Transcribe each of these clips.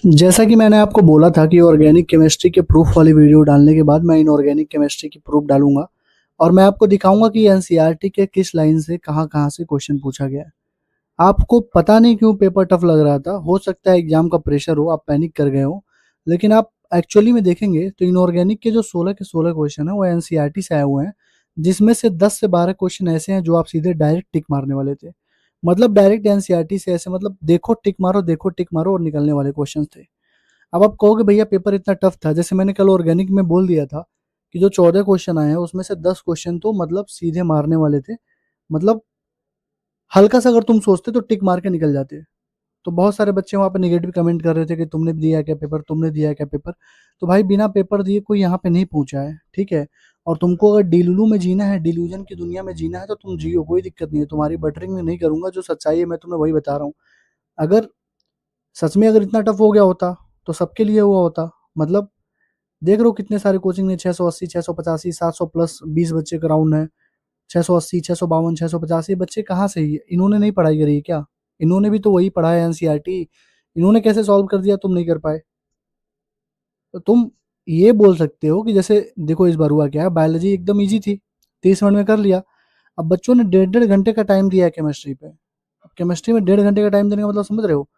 जैसा कि मैंने आपको बोला था कि ऑर्गेनिक केमिस्ट्री के प्रूफ वाली वीडियो डालने के बाद मैं इनऑर्गेनिक केमिस्ट्री की प्रूफ डालूंगा और मैं आपको दिखाऊंगा कि एनसीईआरटी के किस लाइन से कहाँ-कहाँ से क्वेश्चन पूछा गया है। आपको पता नहीं क्यों पेपर टफ लग रहा था, हो सकता है एग्जाम का प्रेशर हो, आप पैनिक कर गए हो, लेकिन आप एक्चुअली में देखेंगे तो इनऑर्गेनिक के जो 16 के 16 क्वेश्चन है वो एनसीईआरटी से आए हुए हैं, जिसमें से 10 से 12 क्वेश्चन ऐसे हैं जो आप सीधे डायरेक्ट टिक मारने वाले थे। मतलब डायरेक्ट एनसीईआरटी से ऐसे मतलब देखो टिक मारो और निकलने वाले क्वेश्चन थे। अब आप कहोगे भैया पेपर इतना टफ था, जैसे मैंने कल ऑर्गेनिक में बोल दिया था कि जो 14 क्वेश्चन आए हैं उसमें से 10 क्वेश्चन तो मतलब सीधे मारने वाले थे। मतलब हल्का सा अगर तुम सोचते तो टिक मार के निकल जाते। तो बहुत सारे बच्चे वहाँ पे नेगेटिव कमेंट कर रहे थे कि तुमने दिया है क्या पेपर, तुमने दिया है क्या पेपर। तो भाई बिना पेपर दिए कोई यहाँ पे नहीं पहुंचा है, ठीक है। और तुमको अगर डिलुलू में जीना है, डिल्यूजन की दुनिया में जीना है तो तुम जियो, कोई दिक्कत नहीं है, तुम्हारी बटरिंग में नहीं करूंगा। जो सच्चाई है मैं तुम्हें वही बता रहा हूँ। अगर सच में अगर इतना टफ हो गया होता तो सबके लिए हुआ होता। मतलब देख रहे हो कितने सारे कोचिंग ने 680, 685, 700 प्लस 20 बच्चे का राउंड है। 680, 652, 650 ये बच्चे कहाँ से ही, इन्होंने नहीं पढ़ाई करी है क्या? इन्होंने भी तो वही पढ़ा है एनसीईआरटी। इन्होंने कैसे सॉल्व कर दिया, तुम नहीं कर पाए? तो तुम ये बोल सकते हो कि जैसे देखो इस बार हुआ क्या है, बायोलॉजी एकदम इजी थी, 30 मिनट में कर लिया। अब बच्चों ने 1.5 घंटे का टाइम दिया है केमिस्ट्री पे। अब केमिस्ट्री में 1.5 घंटे का टाइम देने का मतलब समझ रहे हो?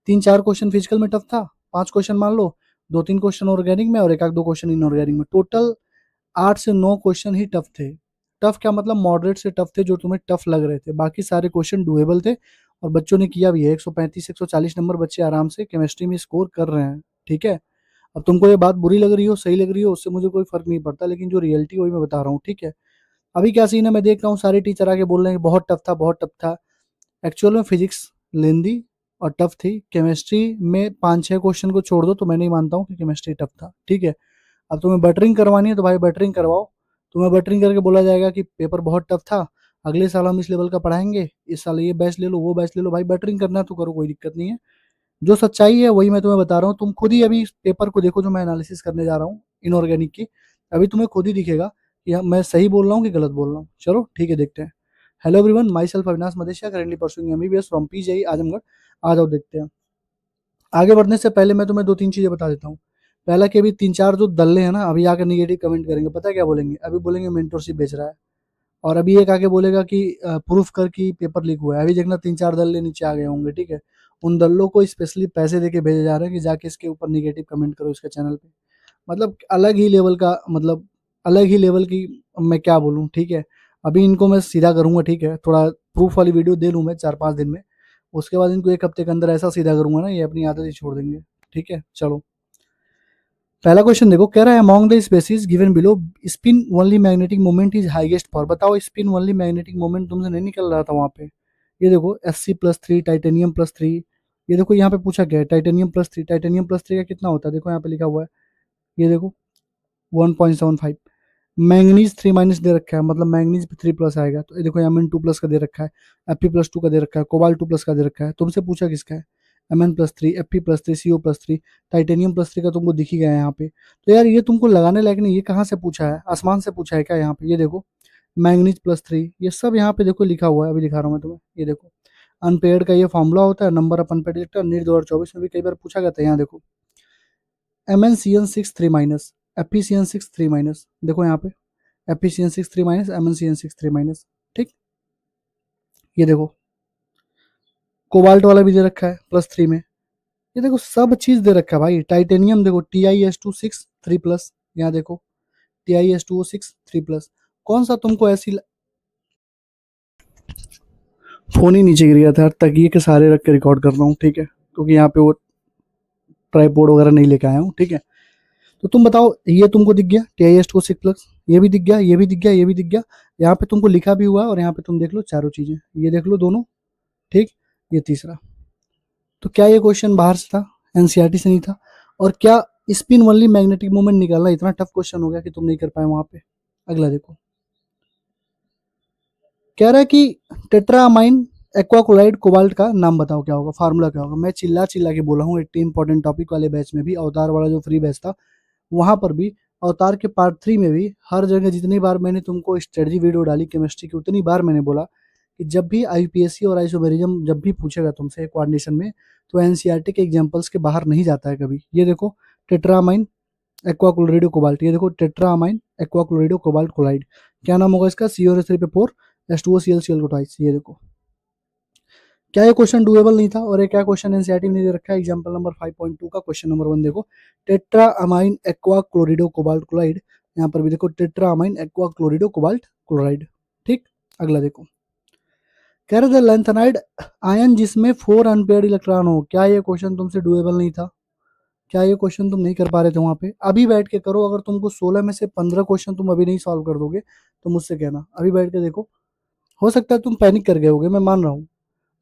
3-4 क्वेश्चन फिजिकल में टफ था, 5 क्वेश्चन मान लो, 2-3 क्वेश्चन ऑर्गेनिक में और एक आध दो क्वेश्चन इनऑर्गेनिक में। टोटल 8 से 9 क्वेश्चन ही टफ थे। टफ क्या मतलब मॉडरेट से टफ थे, जो तुम्हें टफ लग रहे थे, बाकी सारे क्वेश्चन डुएबल थे। और बच्चों ने किया भी है, 135 140 नंबर बच्चे आराम से केमिस्ट्री में स्कोर कर रहे हैं, ठीक है। अब तुमको ये बात बुरी लग रही हो, सही लग रही हो, उससे मुझे कोई फर्क नहीं पड़ता, लेकिन जो रियलिटी वही मैं बता रहा हूँ, ठीक है। अभी क्या सीन है, मैं देख रहा हूँ सारे टीचर आके बोल रहे हैं कि बहुत टफ था, बहुत टफ था। एक्चुअल में फिजिक्स लेंदी और टफ थी। केमिस्ट्री में 5-6 क्वेश्चन को छोड़ दो तो मैं नहीं मानता हूँ कि केमिस्ट्री टफ था, ठीक है। अब तुम्हें बटरिंग करवानी है तो भाई बटरिंग करवाओ। तुम्हें बटरिंग करके बोला जाएगा कि पेपर बहुत टफ था, अगले साल हम इस लेवल का पढ़ाएंगे, इस साल ये बैच ले लो, वो बैच ले लो। भाई बटरिंग करना है तो करो, कोई दिक्कत नहीं है। जो सच्चाई है वही मैं तुम्हें बता रहा हूँ। तुम खुद ही अभी इस पेपर को देखो जो मैं एनालिसिस करने जा रहा हूँ इनऑर्गेनिक की। अभी तुम्हें खुद ही दिखेगा कि मैं सही बोल रहा हूँ कि गलत बोल रहा हूँ। चलो ठीक है, देखते हैं। Hello everyone, myself Avinash Madeshiya, currently pursuing MBBS from PGI Azamgarh. आ जाओ देखते हैं। आगे बढ़ने से पहले मैं तुम्हें 2-3 चीजें बता देता हूँ। पहला कि अभी 3-4 जो दल्ले हैं ना, अभी आकर निगेटिव कमेंट करेंगे, पता है क्या बोलेंगे? अभी बोलेंगे मेंटरशिप बेच रहा है। और अभी एक आके बोलेगा कि प्रूफ कर कि पेपर लीक हुआ है। अभी देखना 3-4 दल्ले नीचे आ गए होंगे, ठीक है। उन दल्लों को स्पेशली पैसे देके भेजे जा रहे हैं कि जाके इसके ऊपर निगेटिव कमेंट करो इसके चैनल पे। मतलब अलग ही लेवल का, मतलब अलग ही लेवल की, मैं क्या बोलूँ, ठीक है। अभी इनको मैं सीधा करूंगा, ठीक है। थोड़ा प्रूफ वाली वीडियो दे लूँ मैं 4-5 दिन में, उसके बाद इनको 1 हफ्ते के अंदर ऐसा सीधा करूंगा ना, ये अपनी आदत ही छोड़ देंगे। ठीक है, चलो। पहला क्वेश्चन देखो, कह रहा है among the species given below spin only magnetic moment is highest for. बताओ स्पिन ओनली मैग्नेटिक मोमेंट तुमसे नहीं निकल रहा था वहां पे। ये देखो Sc+3 टाइटेनियम+3। ये देखो यहाँ पे पूछा गया है टाइटेनियम+3, टाइटेनियम+3 का कितना होता है, देखो यहाँ पे लिखा हुआ है। ये देखो 1.75। मैंगनीज 3- दे रखा है, मतलब मैंगनीज 3+ आएगा। तो ये देखो Mn2+ का दे रखा है, Fe+2 का दे रखा है, कोबाल्ट 2+ का दे रखा है। तुमसे पूछा किसका है? Mn+3, Fe+3, Co+3, टाइटेनियम+3 का तुमको दिख ही गया है यहाँ पे। तो यार ये तुमको लगाने लायक नहीं, ये कहाँ से पूछा है? आसमान से पूछा है क्या यहाँ पे? ये देखो मैंगनीज+3, ये सब यहाँ पे देखो लिखा हुआ है, अभी दिखा रहा हूँ मैं तुम्हें। ये देखो अनपेयर्ड का ये फॉर्मूला होता है, number of unpaired electron. NEET 2024 में भी कई बार पूछा गया था। यहाँ देखो MnCN6 3-, FeCN6 3-। देखो यहाँ पे FeCN6 3-, MnCN6 3-। ठीक। ये देखो कोबाल्ट वाला भी दे रखा है +3 में। ये देखो सब चीज दे रखा है भाई। टाइटेनियम देखो TiS2 6 3+। यहाँ देखो TiS2O6 3+। कौन सा तुमको ऐसी फोन ही नीचे गिर गया था यार, तकिए के सहारे रख के रिकॉर्ड कर रहा हूँ, ठीक है, क्योंकि यहाँ पे वो ट्राईपोड वगैरह नहीं लेके आया हूँ, ठीक है। तो तुम बताओ, ये तुमको दिख गया TiS2O6+, ये भी दिख गया, ये भी दिख गया, ये भी दिख गया। यहाँ पे तुमको लिखा भी हुआ है, और यहाँ पे तुम देख लो चारों चीजें, ये देख लो दोनों। ठीक। ये तीसरा। तो क्या ये क्वेश्चन बाहर से था, एनसीईआरटी से नहीं था? और क्या स्पिन ओनली मैग्नेटिक मोमेंट निकालना इतना टफ क्वेश्चन हो गया कि तुम नहीं कर पाए वहां पे? अगला देखो, कह रहा है कि टेट्रामाइन एक्वाक्लोराइड कोबाल्ट का नाम बताओ क्या होगा, फार्मूला क्या होगा। मैं चिल्ला चिल्ला के बोला हूँ 80 इंपॉर्टेंट टॉपिक वाले बैच में भी, अवतार वाला जो फ्री बैच था वहां पर भी, अवतार के पार्ट 3 में भी, हर जगह जितनी बार मैंने तुमको स्ट्रेटजी वीडियो डाली केमिस्ट्री की, उतनी बार मैंने बोला कि जब भी आईपीएससी और आइसोमेरिज्म जब भी पूछेगा तुमसे कोऑर्डिनेशन में, तो एनसीईआरटी के एग्जांपल्स के बाहर नहीं जाता है कभी। ये देखो टेट्रामाइन एक्वा क्लोराइड कोबाल्ट, ये देखो टेट्रामाइन एक्वा क्लोराइड कोबाल्ट क्लोराइड, क्या नाम होगा इसका, CONH3 पे 4 H2OCl को ट्वाइस। ये देखो क्या ये क्वेश्चन डुएबल नहीं था, और ये क्या क्वेश्चन एनसीईआरटी में दे रखा है, एग्जांपल नंबर 5.2 का क्वेश्चन नंबर 1 देखो, टेट्रामाइन एक्वा क्लोरिडो कोबाल्ट क्लोराइड, यहाँ पर भी देखो टेट्रामाइन एक्वा क्लोरिडो कोबाल्ट क्लोराइड। ठीक, अगला देखो, कह रहे थे लैंथेनाइड आयन जिसमें 4 अनपेयर्ड इलेक्ट्रॉन हो, क्या ये क्वेश्चन तुमसे डुएबल नहीं था, क्या ये क्वेश्चन तुम नहीं कर पा रहे थे वहां पे, अभी बैठ के करो, अगर तुमको 16 में से 15 क्वेश्चन तुम अभी नहीं सॉल्व कर दोगे तो मुझसे कहना, अभी बैठ के देखो, हो सकता है तुम पैनिक कर गए होगे, मैं मान रहा हूँ,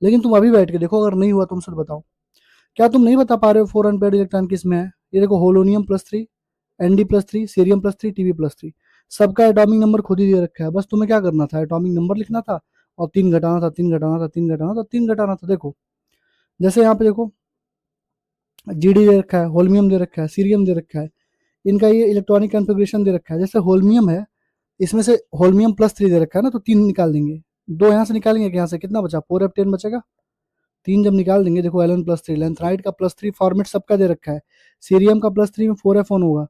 लेकिन तुम अभी बैठ के देखो, अगर नहीं हुआ तुमसे तो बताओ, क्या तुम नहीं बता पा रहे हो 4 अनपेयर्ड इलेक्ट्रॉन किस में है, ये देखो होलोनियम +3, ND+3, सीरियम +3, TB+3, सबका एटॉमिक नंबर खुद ही दे रखा है, बस तुम्हें क्या करना था, एटॉमिक नंबर लिखना था और 3 घटाना था, 3 घटाना था, 3 घटाना था, 3 घटाना था। देखो जैसे यहाँ पे देखो GD दे रखा है, होल्मियम दे रखा है, सीरियम दे रखा है, इनका ये इलेक्ट्रॉनिक कॉन्फ़िगरेशन दे रखा है, जैसे होल्मियम है, इसमें से होल्मियम +3 दे रखा है ना, तो 3 निकाल देंगे, 2 यहाँ से निकालेंगे, यहाँ से कितना बचा, 4F10 बचेगा, 3 जब निकाल देंगे, देखो Ln+3, लैंथेनाइड का +3 फॉर्मेट सबका दे रखा है, सीरियम का +3 में 4F1 होगा,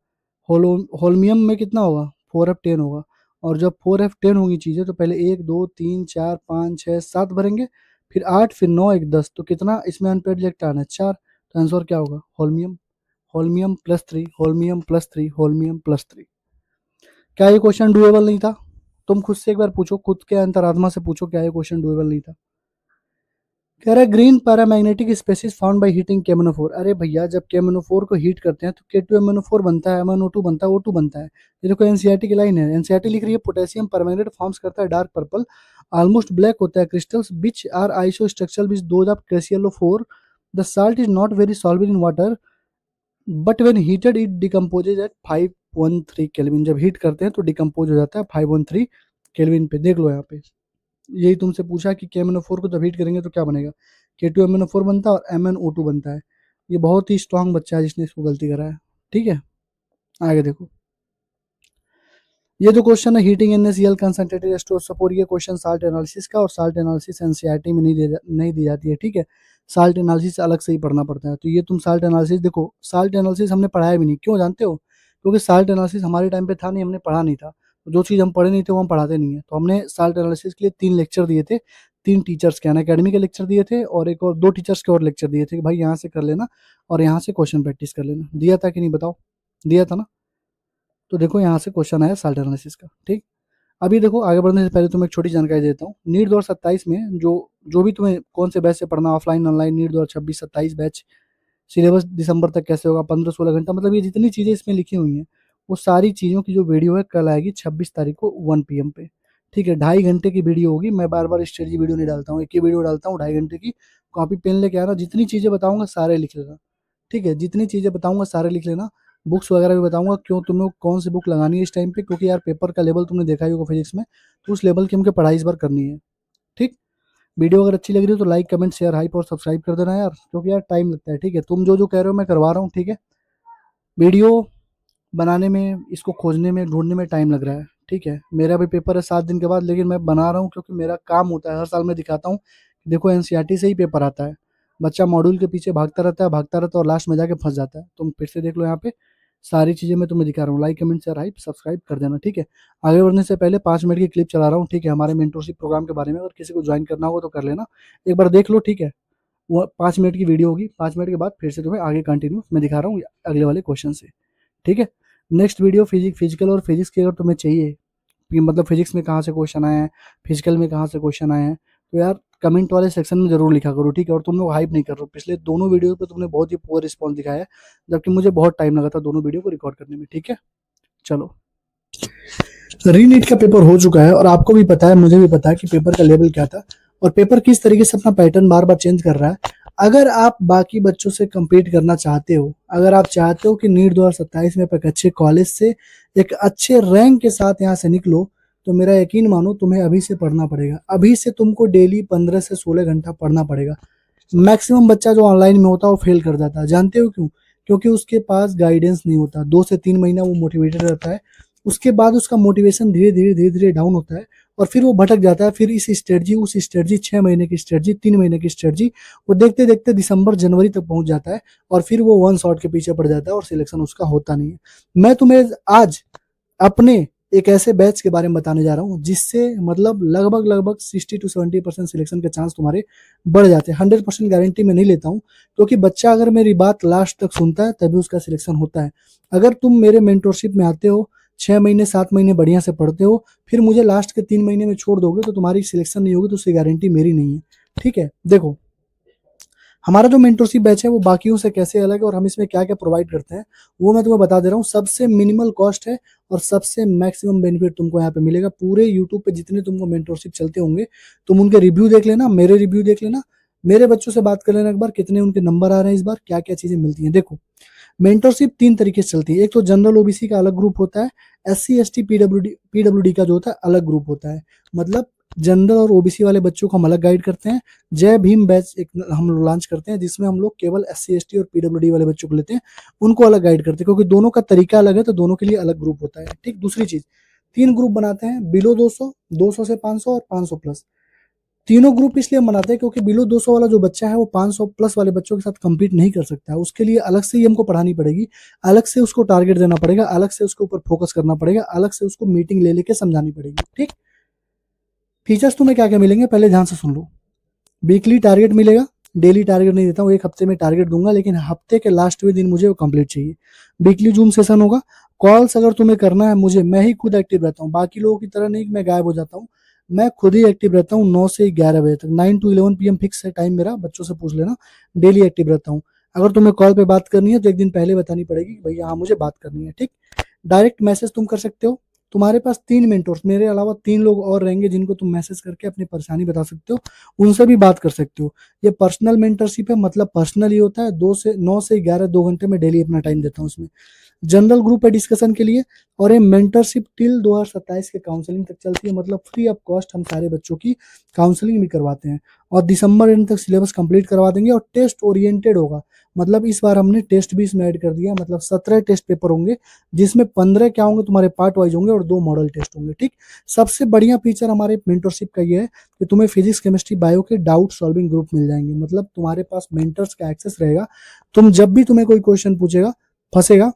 होल्मियम में कितना होगा, 4F10 होगा, और जब 4F10 होगी चीज़ें तो पहले 1 2 3 4 5 6 7 भरेंगे, फिर 8, फिर 9, 1 10, तो कितना इसमें अनपेयर्ड इलेक्ट्रॉन है, 4, तो आंसर क्या होगा, होल्मियम, होल्मियम +3, होल्मियम +3, होल्मियम +3। क्या ये क्वेश्चन डुएबल नहीं था, तुम खुद से एक बार पूछो, खुद के अंतरात्मा से पूछो, क्या ये क्वेश्चन डुएबल नहीं था। कह रहा है green paramagnetic species found by heating KMnO4, अरे भैया जब KMnO4 को हीट करते हैं तो K2MnO4 बनता है, MnO2 बनता है, O2 बनता है, ये देखो एनसीईआरटी की लाइन है, एनसीईआरटी लिख रही है पोटेशियम परमैंगनेट फॉर्म्स करता है डार्क पर्पल, ऑलमोस्ट ब्लैक होता है crystals which are isostructural which those of KClO4, the salt is not very soluble in water but when heated it decomposes at 513 kelvin, जब heat करते हैं तो decompose हो जाता है 513 केल्विन पे। देख लो यहाँ पे यही तुमसे पूछा कि KMnO4 को जब हीट करेंगे तो क्या बनेगा, K2MnO4 बनता है और MnO2 बनता है। ये बहुत ही स्ट्रांग बच्चा है जिसने इसको गलती करा है। ठीक है, आगे देखो, ये जो क्वेश्चन है हीटिंग NaCl कंसंट्रेटेड H2SO4, ये क्वेश्चन साल्ट एनालिसिस का, और साल्ट एनालिसिस एनसीईआरटी में नहीं दी जाती है। ठीक है, साल्ट एनालिसिस अलग से ही पढ़ना पड़ता है, तो ये तुम साल्ट एनालिसिस देखो, साल्ट एनालिसिस हमने पढ़ाया भी नहीं, क्यों जानते हो, क्योंकि साल्ट एनालिसिस हमारे टाइम पे था नहीं, हमने पढ़ा नहीं था, तो जो चीज़ हम पढ़े नहीं थे वो हम पढ़ाते नहीं है, तो हमने साल्ट एनालिसिस के लिए 3 लेक्चर दिए थे, 3 टीचर्स के अनअकैडमी के लेक्चर दिए थे, और एक और 2 टीचर्स के और लेक्चर दिए थे कि भाई यहाँ से कर लेना और यहाँ से क्वेश्चन प्रैक्टिस कर लेना। दिया था कि नहीं बताओ, दिया था ना, तो देखो यहाँ से क्वेश्चन आया साल्ट एनालिसिस का। ठीक, अभी देखो आगे बढ़ने से पहले तुम्हें एक छोटी जानकारी देता हूँ, नीट 2027 में जो भी तुम्हें कौन से बैच से पढ़ना, offline online, NEET 2026-27 batch, syllabus दिसंबर तक कैसे होगा, 15-16 घंटा, मतलब ये जितनी चीज़ें इसमें लिखी हुई हैं वो सारी चीज़ों की जो वीडियो है कल आएगी 26 तारीख को 1 PM पे। ठीक है, 2.5 घंटे की वीडियो होगी, मैं बार बार स्ट्रेटजी वीडियो नहीं डालता हूँ, एक ही वीडियो डालता हूँ 2.5 घंटे की, कॉपी पेन लेके आना, जितनी चीज़ें बताऊँगा सारे लिख लेना। ठीक है, जितनी चीज़ें बताऊँगा सारे लिख लेना, बुक्स वगैरह भी बताऊँगा, क्यों तुम्हें कौन सी बुक लगानी है इस टाइम पे, क्योंकि यार पेपर का लेवल तुमने देखा ही होगा फिजिक्स में, तो उस लेवल की हमको पढ़ाई इस बार करनी है। ठीक, वीडियो अगर अच्छी लग रही हो तो लाइक कमेंट शेयर हाइप और सब्सक्राइब कर देना यार, क्योंकि यार टाइम लगता है। ठीक है, तुम जो कह रहे हो मैं करवा रहा हूँ। ठीक है, वीडियो बनाने में, इसको खोजने में, ढूंढने में टाइम लग रहा है। ठीक है, मेरा भी पेपर है 7 दिन के बाद, लेकिन मैं बना रहा हूँ क्योंकि मेरा काम होता है, हर साल मैं दिखाता हूँ, देखो एनसीईआरटी से ही पेपर आता है, बच्चा मॉड्यूल के पीछे भागता रहता है और लास्ट में जाके फंस जाता है। तुम फिर से देख लो, यहाँ पे सारी चीज़ें मैं तुम्हें दिखा रहा हूँ, like comment share hype subscribe कर देना। ठीक है, आगे बढ़ने से पहले 5 मिनट की क्लिप चला रहा हूँ। ठीक है, हमारे मेंटरशिप प्रोग्राम के बारे में, अगर किसी को ज्वाइन करना होगा तो कर लेना, एक बार देख लो। ठीक है, वो 5 मिनट की वीडियो होगी, 5 मिनट के बाद फिर से तुम्हें आगे कंटिन्यू मैं दिखा रहा हूँ अगले वाले क्वेश्चन से। ठीक है, नेक्स्ट वीडियो फिजिकल और फिजिक्स की अगर तुम्हें चाहिए कि मतलब फिजिक्स में कहाँ से क्वेश्चन आए हैं, फिजिकल में कहाँ से क्वेश्चन आए हैं, तो यार कमेंट वाले सेक्शन में जरूर लिखा करो। ठीक है, और तुम लोग हाइप नहीं कर रहे हो, पिछले दोनों वीडियो पे तुमने बहुत ही पुअर रिस्पॉन्स दिखाया है, जबकि मुझे बहुत टाइम लगा था दोनों वीडियो को रिकॉर्ड करने में। ठीक है, चलो, रीनीट का पेपर हो चुका है और आपको भी पता है, मुझे भी पता है कि पेपर का लेवल क्या था और पेपर किस तरीके से अपना पैटर्न बार बार चेंज कर रहा है। अगर आप बाकी बच्चों से कम्पीट करना चाहते हो, अगर आप चाहते हो कि नीट 2027 में एक अच्छे कॉलेज से एक अच्छे रैंक के साथ यहाँ से निकलो, तो मेरा यकीन मानो तुम्हें अभी से पढ़ना पड़ेगा। अभी से तुमको डेली 15 से 16 घंटा पढ़ना पड़ेगा। मैक्सिमम बच्चा जो ऑनलाइन में होता है वो फेल कर जाता है, जानते हो क्यों? क्योंकि उसके पास गाइडेंस नहीं होता। 2 से 3 महीना वो मोटिवेटेड रहता है, उसके बाद उसका मोटिवेशन धीरे धीरे डाउन होता है और फिर वो भटक जाता है, फिर इस स्ट्रेटजी उस स्ट्रेटजी 6 महीने की स्ट्रेटजी 3 महीने की स्ट्रेटजी, वो देखते देखते दिसंबर जनवरी तक पहुंच जाता है और फिर वो वन शॉट के पीछे पड़ जाता है और सिलेक्शन उसका होता नहीं है। मैं तुम्हें आज अपने एक ऐसे बैच के बारे में बताने जा रहा हूँ जिससे मतलब लगभग लगभग 60 to 70% सिलेक्शन के चांस तुम्हारे बढ़ जाते हैं। 100% गारंटी मैं नहीं लेता हूँ, क्योंकि बच्चा अगर मेरी बात लास्ट तक सुनता है तभी उसका सिलेक्शन होता है। अगर तुम मेरे मेंटोरशिप में आते हो, 6 महीने 7 महीने बढ़िया से पढ़ते हो, फिर मुझे लास्ट के 3 महीने में छोड़ दोगे तो तुम्हारी सिलेक्शन नहीं होगी, तो उसकी गारंटी मेरी नहीं है। ठीक है, देखो हमारा जो मेंटरशिप बैच है वो बाकियों से कैसे अलग है और हम इसमें क्या क्या प्रोवाइड करते हैं वो मैं तुम्हें बता दे रहा हूँ। सबसे मिनिमल कॉस्ट है और सबसे मैक्सिमम बेनिफिट तुमको यहाँ पे मिलेगा। पूरे यूट्यूब पे जितने तुमको मेंटरशिप चलते होंगे तुम उनके रिव्यू देख लेना, मेरे रिव्यू देख लेना, मेरे बच्चों से बात कर लेना एक बार, कितने उनके नंबर आ रहे हैं इस बार, क्या क्या चीजें मिलती हैं। देखो मेंटरशिप 3 तरीके से चलती है। एक तो जनरल ओबीसी का अलग ग्रुप होता है, SC ST पीडब्ल्यूडी का जो होता है अलग ग्रुप होता है। मतलब जनरल और ओबीसी वाले बच्चों को हम अलग गाइड करते हैं। जय भीम बैच एक हम लोग लॉन्च करते हैं जिसमें हम लोग केवल SC ST और पीडब्ल्यूडी वाले बच्चों को लेते हैं, उनको अलग गाइड करते हैं, क्योंकि दोनों का तरीका अलग है तो दोनों के लिए अलग ग्रुप होता है। ठीक, दूसरी चीज 3 ग्रुप बनाते हैं, बिलो 200, 200 से 500 और 500 प्लस। तीनों ग्रुप इसलिए हम बनाते हैं क्योंकि बिलो 200 वाला जो बच्चा है वो 500 प्लस वाले बच्चों के साथ compete नहीं कर सकता है। उसके लिए अलग से ही हमको पढ़ानी पड़ेगी, अलग से उसको टारगेट देना पड़ेगा, अलग से उसके ऊपर फोकस करना पड़ेगा, अलग से उसको मीटिंग ले लेके समझानी पड़ेगी। ठीक, फीचर्स तुम्हें क्या क्या मिलेंगे पहले ध्यान से सुन लो। वीकली टारगेट मिलेगा, डेली टारगेट नहीं देता हूँ, एक हफ्ते में टारगेट दूंगा, लेकिन हफ्ते के लास्टवें दिन मुझे वो कंप्लीट चाहिए। वीकली जूम सेशन होगा। कॉल्स अगर तुम्हें करना है मुझे, मैं ही खुद एक्टिव रहता हूँ, बाकी लोगों की तरह नहीं कि मैं गायब हो जाता हूँ, मैं खुद ही एक्टिव रहता हूँ 9 से 11 बजे तक, 9 to 11 PM फिक्स है टाइम मेरा, बच्चों से पूछ लेना, डेली एक्टिव रहता हूँ। अगर तुम्हें कॉल पे बात करनी है तो एक दिन पहले बतानी पड़ेगी कि भैया हाँ मुझे बात करनी है। ठीक, डायरेक्ट मैसेज तुम कर सकते हो। तुम्हारे पास 3 मेंटोर्स, मेरे अलावा 3 लोग और रहेंगे जिनको तुम मैसेज करके अपनी परेशानी बता सकते हो, उनसे भी बात कर सकते हो। ये पर्सनल मेंटरशिप है, मतलब पर्सनल ही होता है। 9 से 11 2 घंटे में डेली अपना टाइम देता हूँ उसमें। जनरल ग्रुप है डिस्कशन के लिए, और ये मेंटरशिप टिल 2027 के काउंसलिंग तक चलती है, मतलब फ्री ऑफ कॉस्ट हम सारे बच्चों की काउंसलिंग भी करवाते हैं और दिसंबर एंड तक सिलेबस कंप्लीट करवा देंगे। और टेस्ट ओरिएंटेड होगा, मतलब इस बार हमने टेस्ट भी इसमें ऐड कर दिया, मतलब 17 टेस्ट पेपर होंगे जिसमें 15 क्या होंगे तुम्हारे पार्ट वाइज होंगे और 2 मॉडल टेस्ट होंगे। ठीक, सबसे बढ़िया फीचर हमारे मेंटरशिप का ये है कि तुम्हें फिजिक्स केमिस्ट्री बायो के डाउट सॉल्विंग ग्रुप मिल जाएंगे, मतलब तुम्हारे पास मेंटर्स का एक्सेस रहेगा। तुम जब भी तुम्हें कोई क्वेश्चन पूछेगा फंसेगा,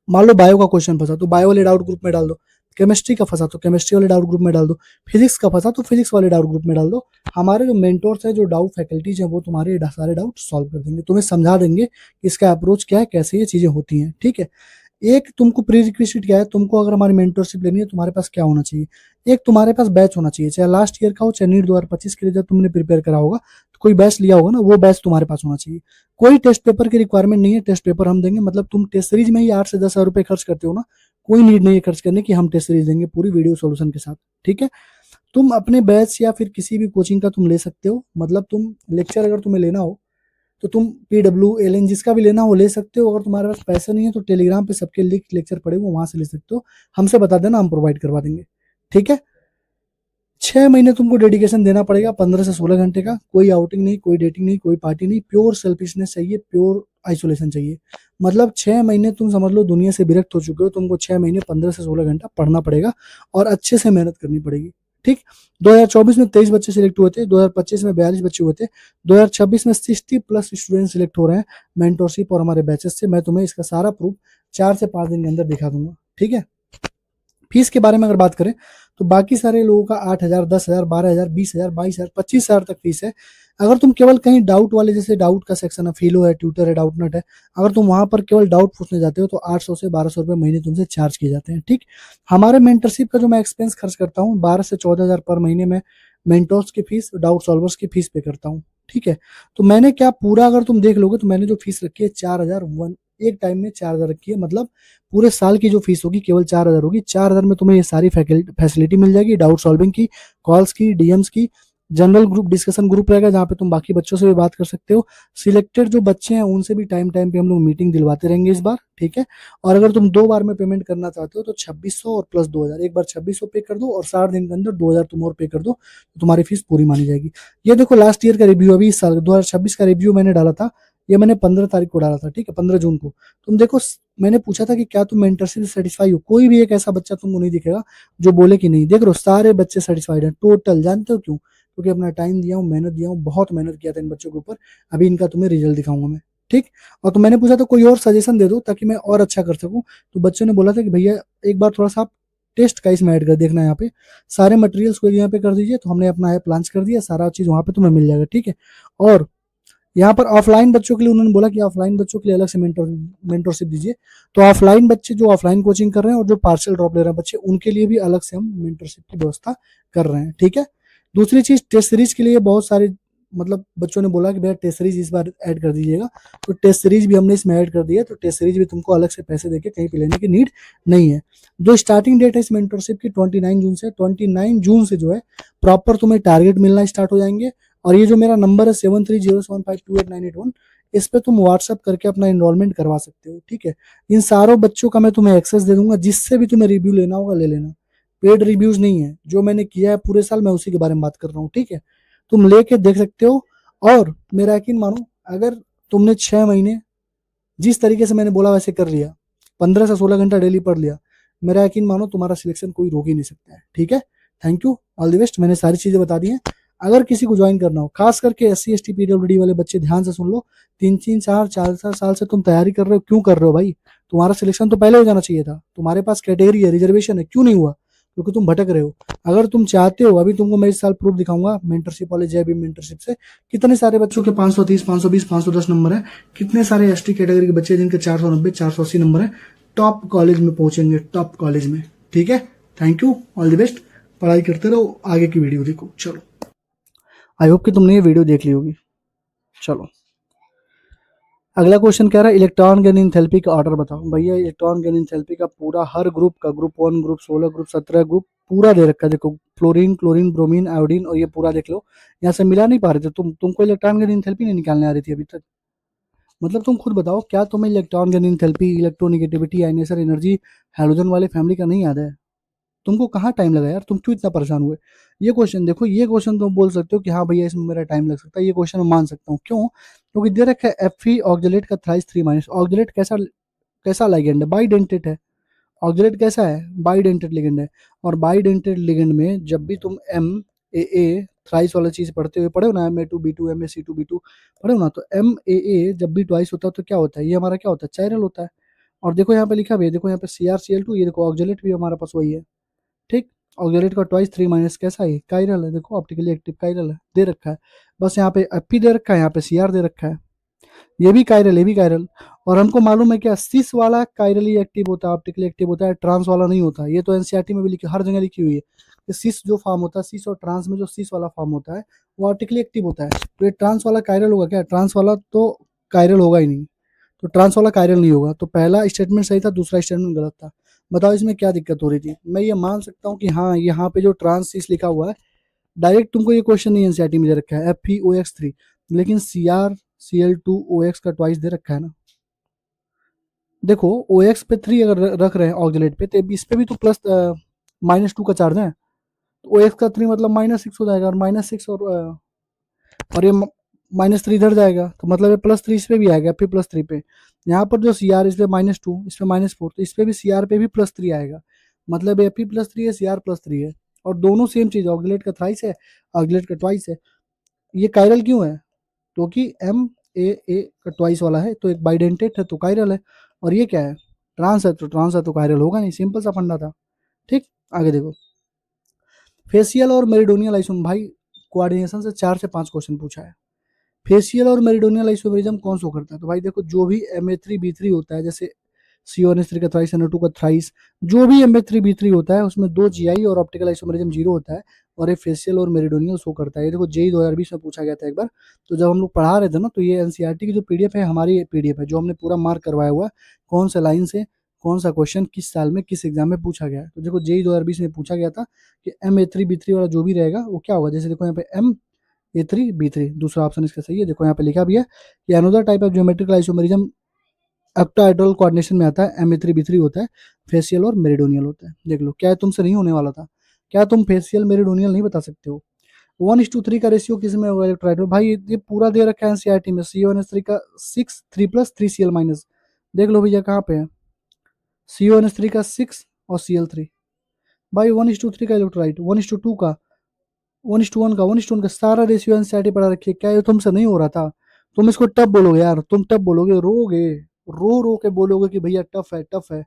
मान लो बायो का क्वेश्चन फंसा तो बायो वाले डाउट ग्रुप में डाल दो, केमिस्ट्री का फंसा तो केमिस्ट्री वाले डाउट ग्रुप में डाल दो, फिजिक्स का फंसा तो फिजिक्स वाले डाउट ग्रुप में डाल दो। हमारे जो मेंटोर्स है, जो डाउट फैकल्टीज है, वो तुम्हारे सारे डाउट सॉल्व कर देंगे, तुम्हें समझा देंगे कि इसका अप्रोच क्या है, कैसे ये चीजें होती हैं। ठीक है, एक तुमको प्री रिक्विजिट क्या है, तुमको अगर हमारी मेंटरशिप लेनी है तुम्हारे पास क्या होना चाहिए, एक तुम्हारे पास बैच होना चाहिए, चाहे लास्ट ईयर का हो चाहे नीट 2025 के लिए जब तुमने प्रिपेयर करा होगा तो कोई बैच लिया होगा ना, वो बैच तुम्हारे पास होना चाहिए। कोई टेस्ट पेपर की रिक्वायरमेंट नहीं है, टेस्ट पेपर हम देंगे, मतलब तुम टेस्ट सीरीज में ही 8 से 10 हजार रुपए खर्च करते हो ना, कोई नीड नहीं है खर्च करने की, हम टेस्ट सीरीज देंगे पूरी वीडियो सोल्यूशन के साथ। ठीक है, तुम अपने बैच या फिर किसी भी कोचिंग का तुम ले सकते हो, मतलब तुम लेक्चर अगर तुम्हें लेना हो तो तुम PWLN जिसका भी लेना हो ले सकते हो। अगर तुम्हारे पास पैसे नहीं है तो टेलीग्राम पे सबके लिंक लेक्चर पड़े हुए वहां से ले सकते हो, हमसे बता देना, हम प्रोवाइड करवा देंगे। ठीक है, 6 महीने तुमको डेडिकेशन देना पड़ेगा, 15 से 16 घंटे का, कोई आउटिंग नहीं, कोई डेटिंग नहीं, कोई पार्टी नहीं, प्योर सेल्फिशनेस चाहिए, प्योर आइसोलेशन चाहिए। मतलब 6 महीने तुम समझ लो दुनिया से विरक्त हो चुके हो, तुमको 6 महीने 15 से 16 घंटा पढ़ना पड़ेगा और अच्छे से मेहनत करनी पड़ेगी। ठीक, 2024 में 23 बच्चे सिलेक्ट हुए थे, 2025 में 42 बच्चे हुए थे, 2026 में 60+ स्टूडेंट सिलेक्ट हो रहे हैं मेंटरशिप और हमारे बैचेस से। मैं तुम्हें इसका सारा प्रूफ 4 से 5 दिन के अंदर दिखा दूंगा। ठीक है, फीस के बारे में अगर बात करें तो बाकी सारे लोगों का 8 हजार, 10 हजार, 12 हजार, 20 हजार, 22 हजार, 25 हजार तक फीस है। अगर तुम केवल कहीं डाउट वाले, जैसे डाउट का सेक्शन है, फिलो है, ट्यूटर है, डाउटनट है, अगर तुम वहां पर केवल डाउट पूछने जाते हो तो 800 से 1200 रुपए महीने तुमसे चार्ज किए जाते हैं। ठीक, हमारे मेंटरशिप का जो मैं एक्सपेंस खर्च करता हूँ 12 से 14 हजार पर महीने में मेंटोर्स की फीस, डाउट सॉल्वर्स की फीस पे करता हूँ। ठीक है, तो मैंने क्या पूरा अगर तुम देख लोगे तो मैंने जो फीस रखी है 4 हजार, एक टाइम में 4 हजार रखी है, मतलब पूरे साल की जो फीस होगी केवल 4 हजार होगी। 4 हजार में तुम्हें ये सारी फैसिलिटी मिल जाएगी, डाउट सॉल्विंग की, कॉल्स की, DMs की, जनरल ग्रुप डिस्कशन ग्रुप रहेगा जहाँ पे तुम बाकी बच्चों से भी बात कर सकते हो। सिलेक्टेड जो बच्चे हैं उनसे भी टाइम टाइम पे हम लोग मीटिंग दिलवाते रहेंगे इस बार। ठीक है, और अगर तुम 2 बार में पेमेंट करना चाहते हो तो 2600 और प्लस 2000, एक बार 2600 पे कर दो और 60 दिन के अंदर 2000 तुम और पे कर दो तो तुम्हारी फीस पूरी मानी जाएगी। ये देखो लास्ट ईयर का रिव्यू, अभी इस साल 2026 का रिव्यू मैंने डाला था, ये मैंने 15 तारीख को डाला था। ठीक है, 15 जून को। तुम देखो मैंने पूछा था कि क्या तुम मेंटरशिप से सेटिस्फाई हो, कोई भी एक ऐसा बच्चा तुमको नहीं दिखेगा जो बोले कि नहीं। देख रहे हो सारे बच्चे सेटिस्फाइड हैं टोटल। जानते हो क्यों? क्योंकि अपना टाइम दिया हूँ, मेहनत दिया हूँ, बहुत मेहनत किया था इन बच्चों के ऊपर। अभी इनका तुम्हें रिजल्ट दिखाऊंगा मैं, ठीक। और तो मैंने पूछा था कोई और सजेशन दे दो ताकि मैं और अच्छा कर सकूं। तो बच्चों ने बोला था कि भैया एक बार थोड़ा सा आप टेस्ट का इसमें ऐड कर देखना, यहाँ पे सारे मटेरियल्स को यहाँ पे कर दीजिए। तो हमने अपना ऐप लॉन्च कर दिया, सारा चीज वहाँ पे तुम्हें मिल जाएगा, ठीक है। और यहाँ पर ऑफलाइन बच्चों के लिए उन्होंने बोला कि ऑफलाइन बच्चों के लिए अलग से मेंटरशिप दीजिए। तो ऑफलाइन बच्चे जो ऑफलाइन कोचिंग कर रहे हैं और जो पार्शियल ड्रॉप ले रहे हैं बच्चे, उनके लिए भी अलग से हम मेंटरशिप की व्यवस्था कर रहे हैं, ठीक है। दूसरी चीज, टेस्ट सीरीज के लिए बहुत सारे मतलब बच्चों ने बोला कि भैया टेस्ट सीरीज इस बार ऐड कर दीजिएगा। तो टेस्ट सीरीज भी हमने इसमें ऐड कर दिया है। तो टेस्ट सीरीज भी तुमको अलग से पैसे देके कहीं पे लेने की नीड नहीं है। जो स्टार्टिंग डेट है इस मेंटरशिप की 29 जून से, 29 जून से जो है प्रॉपर तुम्हें टारगेट मिलना स्टार्ट हो जाएंगे। और ये जो मेरा नंबर है 7307528981, इस पे तुम व्हाट्सअप करके अपना एनरोलमेंट करवा सकते हो, ठीक है। इन सारों बच्चों का मैं तुम्हें एक्सेस दे दूंगा, जिससे भी तुम्हें रिव्यू लेना होगा ले लेना। पेड रिव्यूज नहीं है, जो मैंने किया है पूरे साल मैं उसी के बारे में बात कर रहा हूँ, ठीक है। तुम लेके देख सकते हो। और मेरा यकीन मानो, अगर तुमने 6 महीने जिस तरीके से मैंने बोला वैसे कर लिया, 15 से 16 घंटा डेली पढ़ लिया, मेरा यकीन मानो तुम्हारा सिलेक्शन कोई रोक ही नहीं सकता है, ठीक है। Thank you, all the best. मैंने सारी चीजें बता दी हैं। अगर किसी को ज्वाइन करना हो, खास करके SC ST PWD वाले बच्चे ध्यान से सुन लो। 3 3 4 4 4 साल से तुम तैयारी कर रहे हो, क्यों कर रहे हो भाई? तुम्हारा सिलेक्शन तो पहले हो जाना चाहिए था। तुम्हारे पास कैटेगरी है, रिजर्वेशन है, क्यों नहीं हुआ? क्योंकि तुम भटक रहे हो। अगर तुम चाहते हो, अभी तुमको मैं इस साल प्रूफ दिखाऊंगा मेंटरशिप वाले जय भीम मेंटरशिप से, कितने सारे बच्चों के 530 520 510 नंबर है। कितने सारे ST कैटेगरी के बच्चे जिनके 490 480 नंबर है, टॉप कॉलेज में पहुंचेंगे, टॉप कॉलेज में, ठीक है। Thank you, all the best. पढ़ाई करते रहो, आगे की वीडियो देखो। चलो, आई होप कि तुमने ये वीडियो देख ली होगी। चलो, अगला क्वेश्चन कह रहा है इलेक्ट्रॉन गेन एंथैल्पी का ऑर्डर बताओ। भैया इलेक्ट्रॉन गेन एंथैल्पी का पूरा हर ग्रुप का, ग्रुप 1, ग्रुप 16, ग्रुप 17, ग्रुप पूरा दे रखा है। देखो फ्लोरीन, क्लोरीन, ब्रोमीन, आयोडीन, और ये पूरा देख लो। यहाँ से मिला नहीं पा रहे थे तुमको इलेक्ट्रॉन गेन एंथैल्पी नहीं निकालने आ रही थी अभी तक। मतलब तुम खुद बताओ, क्या तुम्हें electron gain enthalpy, electronegativity, ionisation energy, halogen वाले फैमिली का नहीं याद है? तुमको कहाँ टाइम लगा यार? तुम क्यों इतना परेशान हुए? ये क्वेश्चन देखो, ये क्वेश्चन तुम बोल सकते हो कि हाँ भैया इसमें मेरा टाइम लग सकता है, ये क्वेश्चन मैं मान सकता हूँ। क्यों? क्योंकि दे रखा है Fe ऑक्जेलेट का थ्राइस 3 ऑक्जेलेट कैसा कैसा लिगेंड है? बाइडेंटेट है। ऑक्जेलेट कैसा है? बाइडेंटेट लिगेंड है। और बाइडेंटेट लिगेंड में जब भी तुम MAA थ्राइस वाला चीज पढ़ते हुए पढ़े हो ना, Ma2B2 MaC2B2 पढ़े हो ना, तो MAA जब भी ट्वाइस होता है तो क्या होता है? ये हमारा क्या होता है? चाइरल होता है। और देखो यहाँ पे लिखा भी है, देखो यहाँ पे CrCl2, ये देखो ऑक्जेलेट भी हमारे पास वही है, ठीक। ऑक्जेलेट का ट्वाइस 3 कैसा है? कायरल है। देखो ऑप्टिकली एक्टिव कायरल है, दे रखा है। बस यहाँ पे Fe दे रखा है, यहाँ पे Cr दे रखा है। ये भी कायरल, ये भी कायरल। और हमको मालूम है क्या, सिस वाला कायरल ही एक्टिव होता है, ऑप्टिकली एक्टिव होता है, ट्रांस वाला नहीं होता। ये तो NCERT में भी लिखी, हर जगह लिखी हुई है कि सिस जो फॉर्म होता है, सिस और ट्रांस में जो सिस वाला फॉर्म होता है वो ऑप्टिकली एक्टिव होता है। तो ये ट्रांस वाला कायरल होगा क्या? ट्रांस वाला तो कायरल होगा ही नहीं। तो ट्रांस वाला कायरल नहीं होगा। तो पहला स्टेटमेंट सही था, दूसरा स्टेटमेंट गलत था। बताओ इसमें क्या दिक्कत हो रही थी? मैं ये मान सकता हूँ कि हाँ यहाँ पे जो ट्रांस सिस लिखा हुआ है, डायरेक्ट तुमको ये क्वेश्चन नहीं NCERT में दे रखा है FeOX3, लेकिन CrCl2OX का ट्वाइस दे रखा है ना। देखो OX पे 3 अगर रख रहे हैं ऑक्जेलेट पे, तो इस पे भी तो प्लस -2 का चार्ज है। तो OX का 3 मतलब -6 हो जाएगा, और -6 और ये -3 इधर जाएगा, तो मतलब ये +3 इस पे भी आएगा, Fe +3 पे। यहाँ पर जो Cr इस पे -2, इस पे -4, तो इस पे भी Cr पे भी +3 आएगा। मतलब Fe +3 है, Cr +3 है, और दोनों सेम चीज, ऑक्जेलेट का थ्राइस है, ऑक्जेलेट का ट्वाइस है। ये कायरल क्यों है? क्योंकि MAA का ट्वाइस वाला है, तो एक बाइडेंटेट है तो कायरल है। और ये क्या है? ट्रांस है तो कायरल होगा नहीं। सिंपल सा फंडा था, ठीक। आगे देखो, फेशियल और मेरिडोनियल आइसोम, भाई कोऑर्डिनेशन से 4 से 5 क्वेश्चन पूछा है। फेशियल और मेरिडोनियल आइसोमेरिज्म कौन सो करता है? तो भाई देखो, जो भी Ma3B3 होता है, जैसे CO3 का थ्राइस, NO2 का थ्राइस, जो भी Ma3B3 होता है उसमें 2 GI और ऑप्टिकल आइसोमेरिज्म 0 होता है, और ये फेशियल और मेरिडोनियल शो करता है। ये देखो JEE 2020 में पूछा गया था एक बार। तो जब हम लोग पढ़ा रहे थे ना, तो ये NCERT की जो PDF है, हमारी PDF है, जो हमने पूरा मार्क करवाया हुआ है, कौन सा लाइन से कौन सा क्वेश्चन किस साल में किस एग्जाम में पूछा गया है। तो देखो JEE 2020 में पूछा गया था कि Ma3B3 वाला जो भी रहेगा वो क्या होगा। जैसे देखो यहाँ पे MA3B3, दूसरा ऑप्शन इसका सही है। देखो यहाँ पे लिखा भी है कि another type of geometrical isomerism octahedral coordination में आता है, Ma3B3 होता है, फेशियल और मेरिडोनियल होता है। देख लो, क्या तुमसे नहीं होने वाला था? क्या तुम फेशियल मेरिडोनियल नहीं बता सकते हो? 1:3 का रेशियो किस में होगा इलेक्ट्रोलाइट में? भाई ये पूरा दे रखा है NCERT में, CO3 का 6 3 + 3 Cl-। देख लो भैया कहाँ पे है, CO NH3 का 6 और Cl3। भाई 1:3 का इलेक्ट्रोलाइट, 1:2 का, 1:1 का, 1:1 का सारा रेशियो एनसीईआरटी पढ़ा रखी है। क्या ये तुमसे नहीं हो रहा था? तुम इसको टफ बोलोगे यार, तुम टफ बोलोगे, रोगे, रो रो के बोलोगे कि भैया टफ है, टफ है।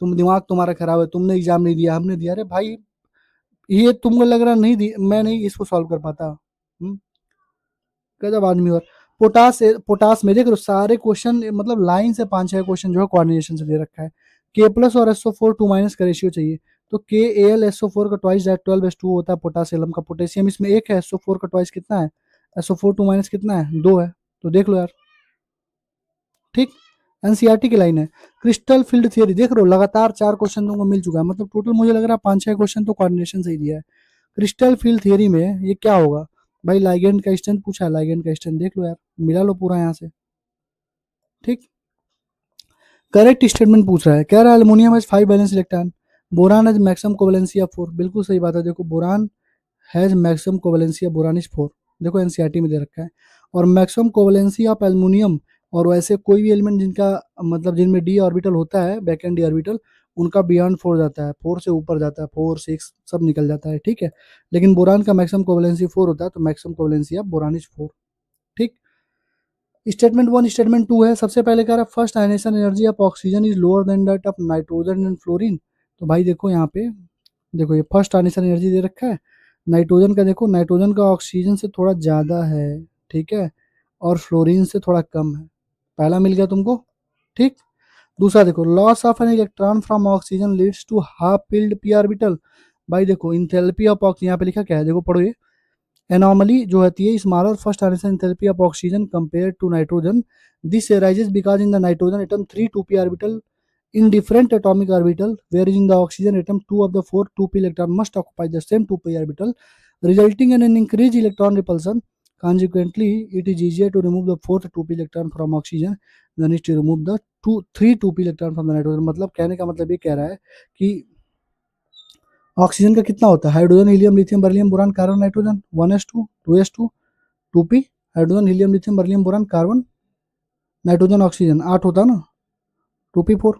तुम दिमाग तुम्हारा खराब है, तुमने एग्जाम नहीं दिया, हमने दिया। अरे भाई ये तुमको लग रहा नहीं दी, मैं नहीं इसको सॉल्व कर पाता। गजब आदमी। और पोटास, पोटास में देख लो सारे क्वेश्चन मतलब लाइन से 5-6 क्वेश्चन जो है कोऑर्डिनेशन से दे रखा है। के प्लस और SO4 2- का रेशियो चाहिए, तो KAl SO4 का ट्वाइस दैट 12:2 होता है पोटासियम का। पोटेशियम इसमें 1 है, SO4 का ट्वाइस कितना है, SO4 2- कितना है, 2 है। तो देख लो यार, ठीक। एनसीईआरटी की लाइन है। क्रिस्टल फील्ड थियरी देख रहे हो, लगातार 4 क्वेश्चन तुमको मिल चुका है, मतलब टोटल मुझे लग रहा है 5-6 क्वेश्चन तो कोऑर्डिनेशन से ही दिया है। क्रिस्टल फील्ड थियरी में ये क्या होगा भाई, लाइगेंड का स्ट्रेंथ पूछा है, लाइगेंड का स्ट्रेंथ देख लो यार, मिला लो पूरा यहाँ से, ठीक। करेक्ट स्टेटमेंट पूछ रहा है, कह रहा है aluminium has 5 valence electron, boron has maximum covalency of 4। बिल्कुल सही बात है, देखो boron has maximum covalency of boron is 4, देखो एनसीईआरटी में दे रखा है। और मैक्सिमम कोवेलेंसी ऑफ एल्युमिनियम, और वैसे कोई भी एलिमेंट जिनका मतलब जिनमें डी ऑर्बिटल होता है, बैक एंड डी ऑर्बिटल, उनका बियॉन्ड 4 जाता है, 4 से ऊपर जाता है, 4 6 सब निकल जाता है, ठीक है। लेकिन बोरान का मैक्सिमम कोवेलेंसी 4 होता है, तो maximum covalency of boron is 4, ठीक। स्टेटमेंट 1 स्टेटमेंट 2 है। सबसे पहले कह रहा है first ionisation energy of oxygen is lower than that of nitrogen and fluorine. तो भाई देखो यहाँ पे, देखो ये फर्स्ट आयनेशन एनर्जी दे रखा है, नाइट्रोजन का देखो, नाइट्रोजन का ऑक्सीजन से थोड़ा ज़्यादा है, ठीक है, और फ्लोरीन से थोड़ा कम है। पहला मिल गया तुमको, ठीक। दूसरा देखो, loss of an electron from oxygen leads to half filled p orbital. भाई देखो इंथैल्पी ऑफ ऑक्सीजन, यहाँ पे लिखा क्या है देखो, पढ़ो ये। एनॉमली जो होती है smaller first ionisation enthalpy of oxygen compare to nitrogen, this arises because in the nitrogen atom 3 2p orbital in different atomic orbital, whereas in the oxygen atom 2 of the 4 2p electron must occupy the same 2p orbital, resulting in an increased electron repulsion. Consequently, it is easier to remove the fourth 2p electron from oxygen than is to remove the 3 2p electron from the nitrogen। मतलब कहने का मतलब ये कह रहा है कि oxygen का कितना होता है, hydrogen helium lithium beryllium boron carbon nitrogen 1s2 2s2 2p, hydrogen helium lithium beryllium boron carbon nitrogen oxygen 8 होता है ना, 2p4।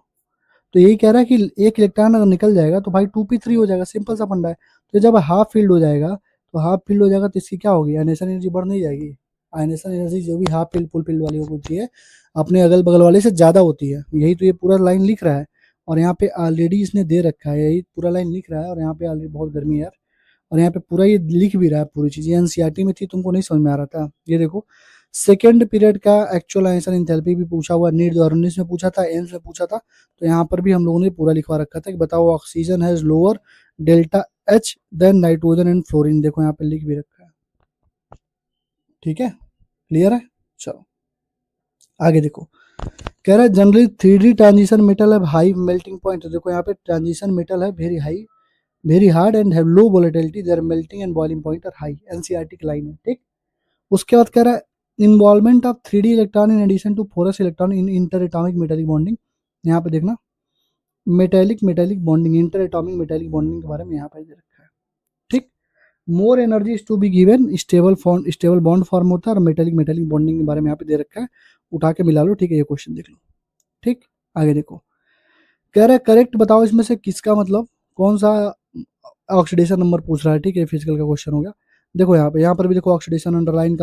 तो यही कह रहा है कि एक इलेक्ट्रॉन अगर निकल जाएगा तो भाई 2p3 हो जाएगा, सिंपल सा फंडा है। तो जब हाफ फील्ड हो जाएगा, तो हाफ फील्ड हो जाएगा तो इसकी क्या होगी, आयनेशन एनर्जी बढ़ नहीं जाएगी। आयनेशन एनर्जी जो भी हाफ फील्ड फुल फील्ड वाली होती है अपने अगल बगल वाले से ज़्यादा होती है, यही तो ये पूरा लाइन लिख रहा है। और यहाँ पे ऑलरेडी इसने दे रखा है, यही पूरा लाइन लिख रहा है, और यहाँ पे ऑलरेडी बहुत गर्मी है यार, और यहाँ पे पूरा ये लिख भी रहा है पूरी चीज़। ये एनसीईआरटी में थी, तुमको नहीं समझ में आ रहा था। ये देखो सेकेंड पीरियड का एक्चुअल आंसर इंथैल्पी भी पूछा हुआ, नीट 2019 में पूछा था, एम्स में पूछा था। तो यहाँ पर भी हम लोगों ने पूरा लिखवा रखा था कि बताओ oxygen has lower delta H than nitrogen and fluorine, देखो यहाँ पे लिख भी रखा है, ठीक है, क्लियर है। चलो आगे देखो, कह रहा है जनरली 3D ट्रांजिशन मेटल है हाई मेल्टिंग पॉइंट। तो देखो यहाँ पे ट्रांजिशन मेटल है very high, very hard and have low volatility, their melting and boiling point are high, NCERT की लाइन है, ठीक। उसके बाद कह रहा है involvement of 3D electron in addition to four s electron in interatomic metallic bonding. यहाँ पे देखना metallic metallic bonding, interatomic metallic bonding के बारे में यहाँ पे दे रखा है, ठीक। More energy is to be given, stable bond form होता है, और मेटेलिक मेटेलिक बॉन्डिंग के बारे में यहाँ पे दे रखा है, उठा के मिला लो, ठीक है, ये क्वेश्चन देख लो, ठीक। आगे देखो, कह रहा है करेक्ट बताओ इसमें से किसका मतलब कौन सा ऑक्सीडेशन नंबर पूछ रहा है, ठीक है, फिजिकल का क्वेश्चन हो गया। देखो यहाँ पर भी देखो ऑक्सीडेशन अंडरलाइन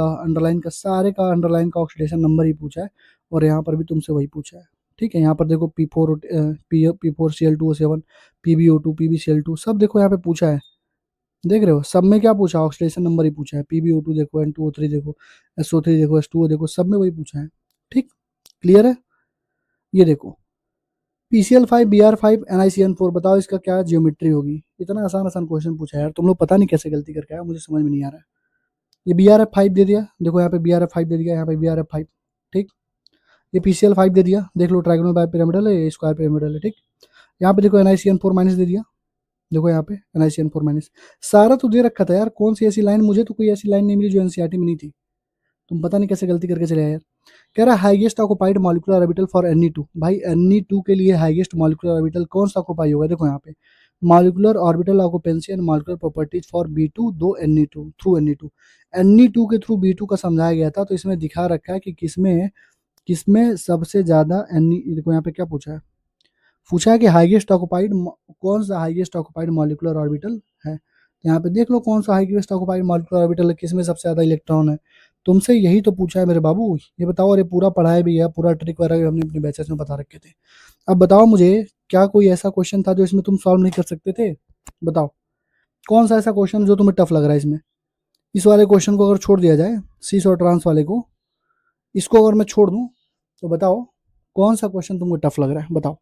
का सारे का अंडरलाइन का ऑक्सीडेशन नंबर ही पूछा है, और यहाँ पर भी तुमसे वही पूछा है, ठीक है। यहाँ पर देखो P4Cl2O7 PbO2 सब देखो यहाँ पे पूछा है, देख रहे हो, सब में क्या पूछा, ऑक्सीडेशन नंबर ही पूछा है, PbO2 देखो, N2O3 देखो, SO3 देखो, H2O देखो, सब में वही पूछा है, ठीक, क्लियर है। ये देखो PCl5 Br5 NiCN4, बताओ इसका क्या जियोमेट्री होगी। इतना आसान आसान क्वेश्चन पूछा है यार, तुम लोग पता नहीं कैसे गलती करके आया, मुझे समझ में नहीं आ रहा है। ये BrF5 दे दिया, देखो यहाँ पे BrF5 दे दिया, यहाँ पे BrF5, ठीक। ये PCl5 दे दिया, देख लो ट्राइगोनल बाय पिरामिडल है, स्क्वायर पिरामिडल है, ठीक। यहाँ पे देखो NiCN4- दे दिया, देखो यहाँ पे NiCN4-, सारा तो दे रखा था यार, कौन सी ऐसी लाइन, मुझे तो कोई ऐसी लाइन नहीं मिली जो एनसीईआरटी में नहीं थी, तुम पता नहीं कैसे गलती करके चले आए यार। कह रहा है highest occupied molecular orbital for Ne2, भाई Ne2 के लिए हाईएस्ट मॉलिक्यूलर ऑर्बिटल कौन सा ऑक्युपाई होगा, देखो यहाँ पे molecular orbital occupancy and molecular properties for B2 दो Ne2 थ्रू Ne2, Ne2 के थ्रू B2 का समझाया गया था। तो इसमें दिखा रखा है कि किसमें किसमें सबसे ज्यादा देखो यहाँ पे क्या पूछा है, पूछा है कि हाईएस्ट ऑक्युपाइड कौन सा हाईएस्ट ऑक्युपाइड मॉलिक्यूलर ऑर्बिटल है। यहाँ पे देख लो कौन सा हाईएस्ट ऑक्युपाइड मॉलिक्यूलर ऑर्बिटल है, किसमें सबसे ज्यादा इलेक्ट्रॉन है। तुमसे यही तो पूछा है मेरे बाबू, ये बताओ। अरे पूरा पढ़ाया भी है, पूरा ट्रिक वगैरह हमने अपने बैचेस में बता रखे थे। अब बताओ मुझे, क्या कोई ऐसा क्वेश्चन था जो इसमें तुम सॉल्व नहीं कर सकते थे? बताओ कौन सा ऐसा क्वेश्चन जो तुम्हें टफ लग रहा है इसमें। इस वाले क्वेश्चन को अगर छोड़ दिया जाए, सीस और ट्रांस वाले को, इसको अगर मैं छोड़ दूं तो बताओ कौन सा क्वेश्चन तुमको टफ लग रहा है, बताओ।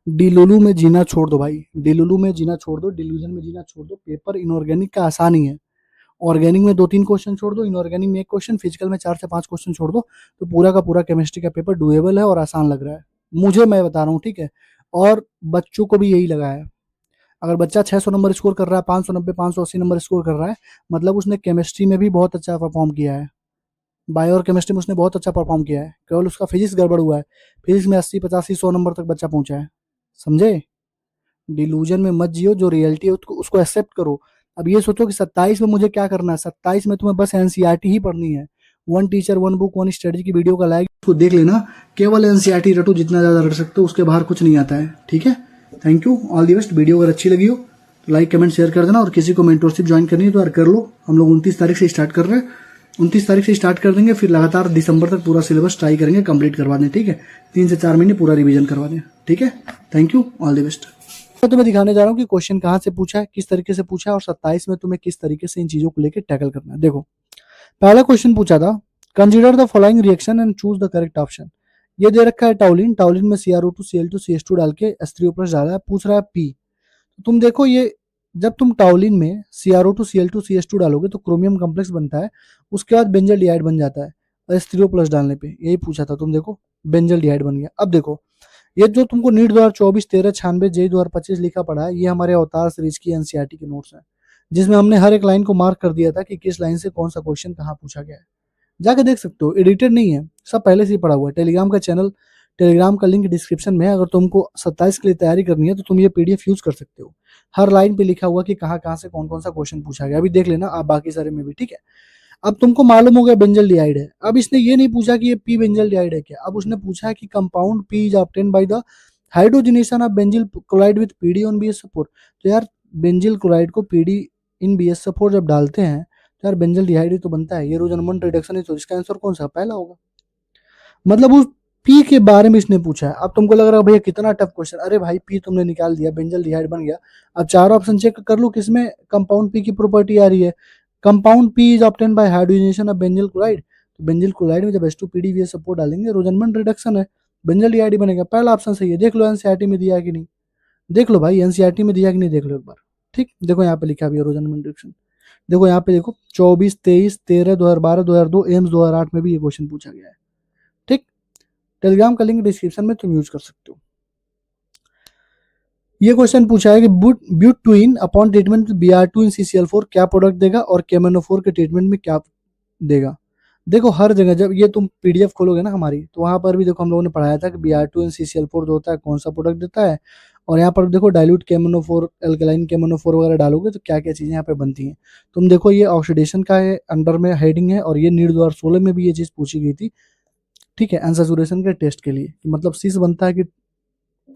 डिलुलु में जीना छोड़ दो भाई, डिलुलु में जीना छोड़ दो, डिल्यूजन में जीना छोड़ दो। पेपर इनऑर्गेनिक का आसान ही है। ऑर्गेनिक में 2-3 क्वेश्चन छोड़ दो, इनऑर्गेनिक में 1 क्वेश्चन, फिजिकल में 4 से 5 क्वेश्चन छोड़ दो, तो पूरा का पूरा केमिस्ट्री का पेपर डुएबल है और आसान लग रहा है मुझे, मैं बता रहा हूँ, ठीक है। और बच्चों को भी यही लगा है। अगर बच्चा 600 नंबर स्कोर कर रहा है, 590 580 नंबर स्कोर कर रहा है, मतलब उसने केमिस्ट्री में भी बहुत अच्छा परफॉर्म किया है। बायो और केमिस्ट्री में उसने बहुत अच्छा परफॉर्म किया है, केवल उसका फिजिक्स गड़बड़ हुआ है। फिजिक्स में 80 85 100 नंबर तक बच्चा पहुंचा है, समझे। डिलूजन में मत जियो, जो रियलिटी है उसको एक्सेप्ट करो। अब ये सोचो कि 27 में मुझे क्या करना है। 27 में तुम्हें बस एनसीईआरटी ही पढ़नी है। One teacher one book one strategy की वीडियो का लाइक उसको देख लेना, केवल एनसीईआरटी रटो, जितना ज्यादा रट सकते हो, उसके बाहर कुछ नहीं आता है, ठीक है। Thank you, all the best. Video अगर अच्छी लगी हो तो लाइक कमेंट शेयर कर देना, और किसी को मेंटरशिप ज्वाइन करनी है तो यार कर लो। हम लोग 29 तारीख से स्टार्ट कर रहे हैं, 29 तारीख से स्टार्ट कर देंगे, फिर लगातार दिसंबर तक पूरा सिलेबस ट्राई करेंगे कंप्लीट करवा दें, ठीक है। 3 से 4 महीने पूरा रिवीजन करवा दें, ठीक है। Thank you, all the best. तो तुम्हें दिखाने जा रहा हूँ कि क्वेश्चन कहाँ से पूछा है, किस तरीके से पूछा है, और 27 में तुम्हें किस तरीके से इन चीजों को लेकर टैकल करना है। देखो पहला क्वेश्चन पूछा था, consider the following reaction and choose the correct option. ये दे रखा है टाउलिन, टाउलिन में CrO2 Cl2 CH2 डाल के H3O+ डाला है, पूछ रहा है पी। तुम देखो ये, जब तुम टाउलिन में CrO2 Cl2 CH2 डालोगे तो क्रोमियम कॉम्प्लेक्स बनता है, उसके बाद बेंजल डिहाइड बन जाता है, और H3O+ डालने पे यही पूछा था। तुम देखो बेंजल डिहाइड बन गया। अब देखो ये जो तुमको नीट 2024 1396 JEE 2025 लिखा पड़ा है, ये हमारे अवतार सीरीज की एनसीईआरटी के नोट्स हैं, जिसमें हमने हर एक लाइन को मार्क कर दिया था कि किस लाइन से कौन सा क्वेश्चन कहाँ पूछा गया है। जाके देख सकते हो, एडिटेड नहीं है, सब पहले से ही पड़ा हुआ है। टेलीग्राम का चैनल, टेलीग्राम का लिंक डिस्क्रिप्शन में है। अगर तुमको 27 के लिए तैयारी करनी है तो तुम ये पीडीएफ यूज कर सकते हो। हर लाइन पे लिखा हुआ कि कहाँ कहाँ से कौन कौन सा क्वेश्चन पूछा गया, अभी देख लेना आप बाकी सारे में भी, ठीक है। अब तुमको मालूम हो गया बेंजल डिहाइड है। अब इसने ये नहीं पूछा कि ये पी बेंजल डिहाइड है क्या, अब उसने पूछा है कि compound P is obtain by the hydrogenation of benzyl chloride with PD on BS4। तो यार बेंजिल क्लोराइड को पीडी इन BS4 जब डालते हैं तो यार बेंजल डिहाइड ही तो बनता है, ये रोजनमन रिडक्शन है। तो इसका आंसर कौन सा पहला होगा, मतलब उस पी के बारे में इसने पूछा है। अब तुमको लग रहा है भैया कितना टफ क्वेश्चन, अरे भाई पी तुमने निकाल दिया, बेंजल डिहाइड बन गया। अब चार ऑप्शन चेक कर लो किसमें कंपाउंड पी की प्रॉपर्टी आ रही है। Compound P is obtain bye hydrogenation of benzyl chloride. तो बेंजिल क्लोराइड में जब H2PdBS4 डालेंगे रोजनमन रिडक्शन है, बेंजल डिहाइड बनेगा। पहला ऑप्शन सही है, देख लो एनसीईआरटी में दिया है कि नहीं, देख लो भाई एनसीईआरटी में दिया है कि नहीं, देख लो एक बार, ठीक। देखो यहाँ पे लिखा भी है रोजनमन रिडक्शन, देखो यहाँ पे देखो 24 23 13 2012 2002 एम्स 2008 में भी ये क्वेश्चन पूछा गया है, ठीक। टेलीग्राम का लिंक डिस्क्रिप्शन में तुम यूज कर सकते हो। ये क्वेश्चन पूछा है कि ब्यूटूइन अपॉन ट्रीटमेंट Br2 इन CCl4 क्या प्रोडक्ट देगा, और KMnO4 के ट्रीटमेंट में क्या देगा। देखो हर जगह जब ये तुम पीडीएफ खोलोगे ना हमारी, तो वहां पर भी देखो हम लोगों ने पढ़ाया था कि Br2 इन CCl4 जो होता है कौन सा प्रोडक्ट देता है, और यहाँ पर देखो डाइल्यूट KMnO4 एल्कलाइन KMnO4 वगैरह डालोगे तो क्या क्या चीजें यहाँ पे बनती हैं। तुम देखो ये ऑक्सीडेशन का है, अंडर में हेडिंग है, और ये नीट 2016 में भी ये चीज पूछी गई थी, ठीक है, अनसैचुरेशन के टेस्ट के लिए, मतलब सिस बनता है कि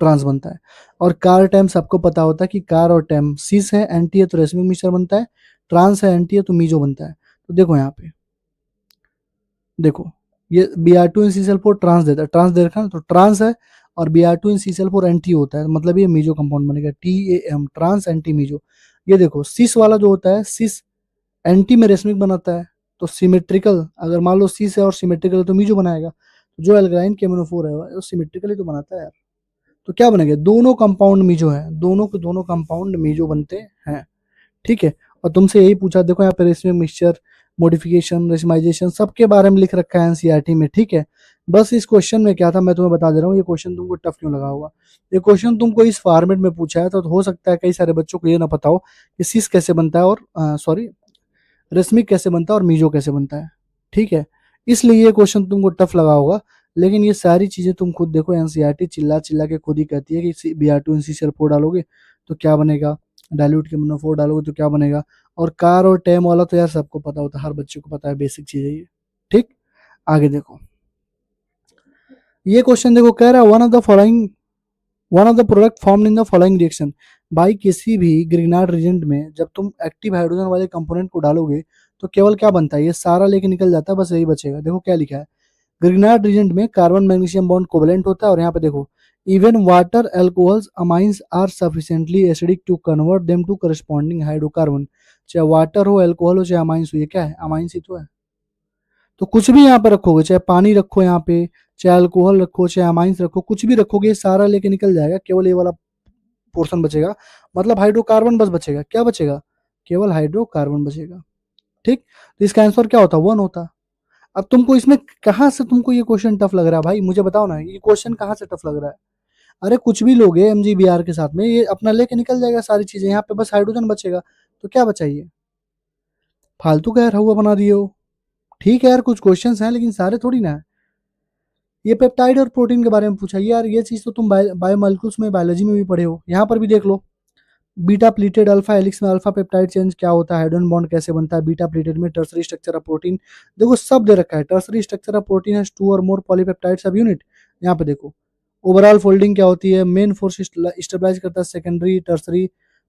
ट्रांस बनता है। और कार टैम सबको पता होता है कि कार और टैम, सिस है एंटी है तो रेसमिक मिक्सचर बनता है, ट्रांस है एंटी है तो मीजो बनता है। तो देखो यहाँ पे देखो ये Br2 इन CCl4 ट्रांस देता है, ट्रांस दे रखा है तो ट्रांस है, और Br2 इन CCl4 एंटी होता है, मतलब ये मीजो कंपाउंड बनेगा, TAM ट्रांस एंटी मीजो। ये देखो सिस वाला जो होता है, सिस एंटी में रेसमिक बनाता है, तो सिमेट्रिकल, अगर मान लो सिस है और सिमेट्रिकल है तो मीजो बनाएगा। जो एल्कालाइन KMnO4 है वो सिमेट्रिकली तो बनाता है यार, तो क्या बनेगा, दोनों कंपाउंड मीजो है, दोनों के दोनों कंपाउंड मीजो बनते हैं, ठीक है। और तुमसे यही पूछा, देखो यहाँ पे रेशमिक मिक्सचर, मॉडिफिकेशन, रेशमाइजेशन सबके बारे में लिख रखा है एनसीईआरटी में, ठीक है। बस इस क्वेश्चन में क्या था मैं तुम्हें बता दे रहा हूँ, ये क्वेश्चन तुमको टफ क्यों लगा होगा। ये क्वेश्चन तुमको इस फॉर्मेट में पूछा है तो हो सकता है कई सारे बच्चों को ये ना पता हो कि सिस कैसे बनता है, और सॉरी रेशमिक कैसे बनता है और मीजो कैसे बनता है, ठीक है। इसलिए ये क्वेश्चन तुमको टफ लगा होगा। लेकिन ये सारी चीजें तुम खुद देखो, एनसीईआरटी चिल्ला चिल्ला के खुद ही कहती है कि Br2 इन CCl4 डालोगे तो क्या बनेगा, डाइल्यूट KMnO4 डालोगे तो क्या बनेगा। और कार और टैम वाला तो यार सबको पता होता है, हर बच्चे को पता है, बेसिक चीज है ये, ठीक। आगे देखो ये क्वेश्चन देखो, कह रहा है one of the following one of the product formed in the following reaction. भाई किसी भी ग्रिग्नार्ड रिएजेंट में जब तुम एक्टिव हाइड्रोजन वाले कंपोनेंट को डालोगे तो केवल क्या बनता है, ये सारा लेके निकल जाता है, बस यही बचेगा। देखो क्या लिखा है, ग्रिग्नार्ड रिएजेंट में कार्बन मैग्नीशियम बॉन्ड कोवेलेंट होता है, और यहाँ पे देखो even water alcohols amines are sufficiently acidic to convert them to corresponding hydrocarbon. चाहे वाटर हो, अल्कोहल हो, चाहे अमाइंस हो, ये क्या है, अमाइंस ही तो है। तो कुछ भी यहाँ पे रखोगे, चाहे पानी रखो यहाँ पे, चाहे अल्कोहल रखो, चाहे अमाइंस रखो, कुछ भी रखोगे सारा लेके निकल जाएगा, केवल ये वाला पोर्शन बचेगा, मतलब हाइड्रोकार्बन बस बचेगा। क्या बचेगा, केवल हाइड्रोकार्बन बचेगा। ठीक, तो इसका आंसर क्या होता, वन होता। अब तुमको इसमें कहाँ से तुमको ये क्वेश्चन टफ लग रहा है भाई, मुझे बताओ ना, ये क्वेश्चन कहाँ से टफ लग रहा है। अरे कुछ भी लोगे एमजीबीआर के साथ में, ये अपना लेके निकल जाएगा सारी चीजें, यहाँ पे बस हाइड्रोजन बचेगा। तो क्या बचा, ये फालतू का यार हुआ बना दिए हो। ठीक है यार, कुछ क्वेश्चंस हैं लेकिन सारे थोड़ी ना है। ये पेप्टाइड और प्रोटीन के बारे में पूछा यार, ये चीज तो तुम बायोमोलिक्यूल्स में, बायोलॉजी में भी पढ़े हो, यहाँ पर भी देख लो। बीटा प्लीटेड अल्फा हेलिक्स में अल्फा पेप्टाइड चेंज क्या होता है, हाइड्रोजन बॉन्ड कैसे बनता है, बीटा प्लीटेड में टर्सरी स्ट्रक्चर ऑफ प्रोटीन, देखो सब दे रखा है। Tertiary structure of protein has two और मोर पॉलीपेप्टाइड्स सब यूनिट, यहाँ पे देखो। ओवरऑल फोल्डिंग क्या होती है, मेन फोर्स स्टेबलाइज करता है सेकेंडरी टर्सरी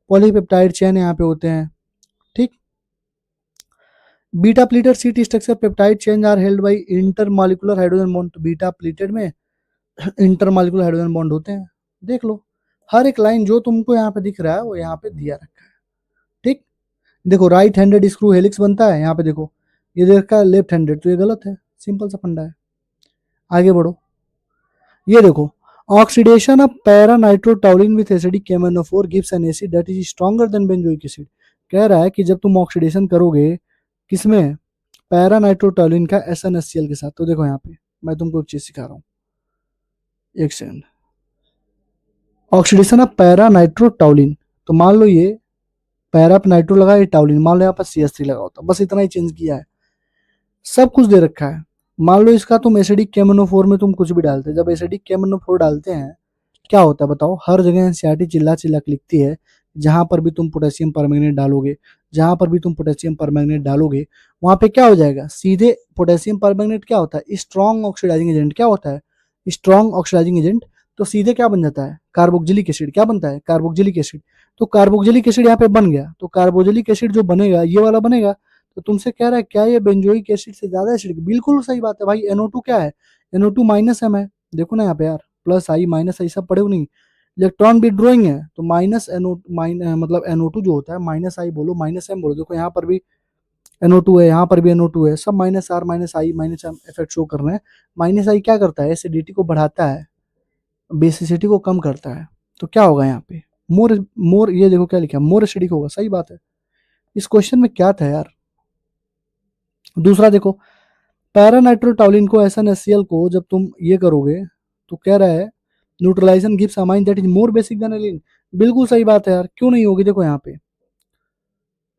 पॉलीपेप्टाइड चेन यहाँ पे होते हैं। ठीक, beta pleated sheet structure peptide chain are held by intermolecular hydrogen bond, तो बीटा प्लीटेड में इंटरमॉलिकुलर हाइड्रोजन बॉन्ड होते हैं। देख लो, हर एक लाइन जो तुमको यहाँ पे दिख रहा है वो यहाँ पे दिया रखा है। ठीक, देखो राइट हैंडेड स्क्रू हेलिक्स बनता है, यहाँ पे देखो ये देखा लेफ्ट हैंडेड, तो ये गलत है, सिंपल सा फंडा है। आगे बढ़ो, ये देखो oxidation of para nitrotoluene with acidic KMnO four gives an acid that is stronger than benzoic acid. कह रहा है कि जब तुम ऑक्सीडेशन करोगे किसमें, पैरा नाइट्रोटाउलिन का SnHCl के साथ, तो देखो यहाँ पे मैं तुमको एक चीज सिखा रहा हूँ, एक सेकंड। ऑक्सीडेशन ऑफ पैरा नाइट्रोटाउलिन, तो मान लो ये पैरा पे नाइट्रो लगा, ये टाउलिन, मान लो यहाँ पर CH3 लगा होता, बस इतना ही चेंज किया है, सब कुछ दे रखा है। मान लो इसका तुम एसिडिक केमोनोफोर में तुम कुछ भी डालते, जब एसिडिक केमोनोफोर डालते हैं क्या होता है बताओ, हर जगह एनसीईआरटी चिल्ला चिल्ला के लिखती है, जहां पर भी तुम पोटेशियम परमैंगनेट डालोगे, जहां पर भी तुम पोटेशियम परमैंगनेट डालोगे वहां पे क्या हो जाएगा, सीधे पोटेशियम परमैंगनेट क्या होता है, स्ट्रॉन्ग ऑक्सीडाइजिंग एजेंट, क्या होता है, स्ट्रॉन्ग ऑक्सीडाइजिंग एजेंट, तो सीधे क्या बन जाता है, कार्बोक्जिलिक एसिड, क्या बनता है, कार्बोक्जिलिक एसिड। तो कार्बोक्जिलिक एसिड यहाँ पे बन गया, तो कार्बोक्जिलिक एसिड जो बनेगा ये वाला बनेगा। तो तुमसे कह रहा है क्या ये बेंजोइक एसिड से ज्यादा एसिड, बिल्कुल सही बात है भाई, NO2 क्या है, NO2 माइनस M है, देखो ना यहाँ पे यार, प्लस आई माइनस आई सब पढ़े हो नहीं। इलेक्ट्रॉन विड्रॉइंग है तो माइनस एनओ मतलब NO2 जो होता है माइनस आई बोलो माइनस एम बोलो, देखो यहाँ पर भी NO2 है, यहाँ पर भी NO2 है, सब minus R minus I minus M effect show कर रहे हैं। माइनस आई क्या करता है, एसिडिटी को बढ़ाता है, बेसिसिटी को कम करता है, तो क्या होगा यहाँ पे, मोर मोर, ये देखो क्या लिखा है, मोर एसिडिक होगा, सही बात है। इस क्वेश्चन में क्या था यार। दूसरा देखो, पैरानाइट्रोटाउलिन को SnHCl को जब तुम ये करोगे तो कह रहा है neutralisation gives amine that is more basic than aniline, बिल्कुल सही बात है यार, क्यों नहीं होगी। देखो यहाँ पे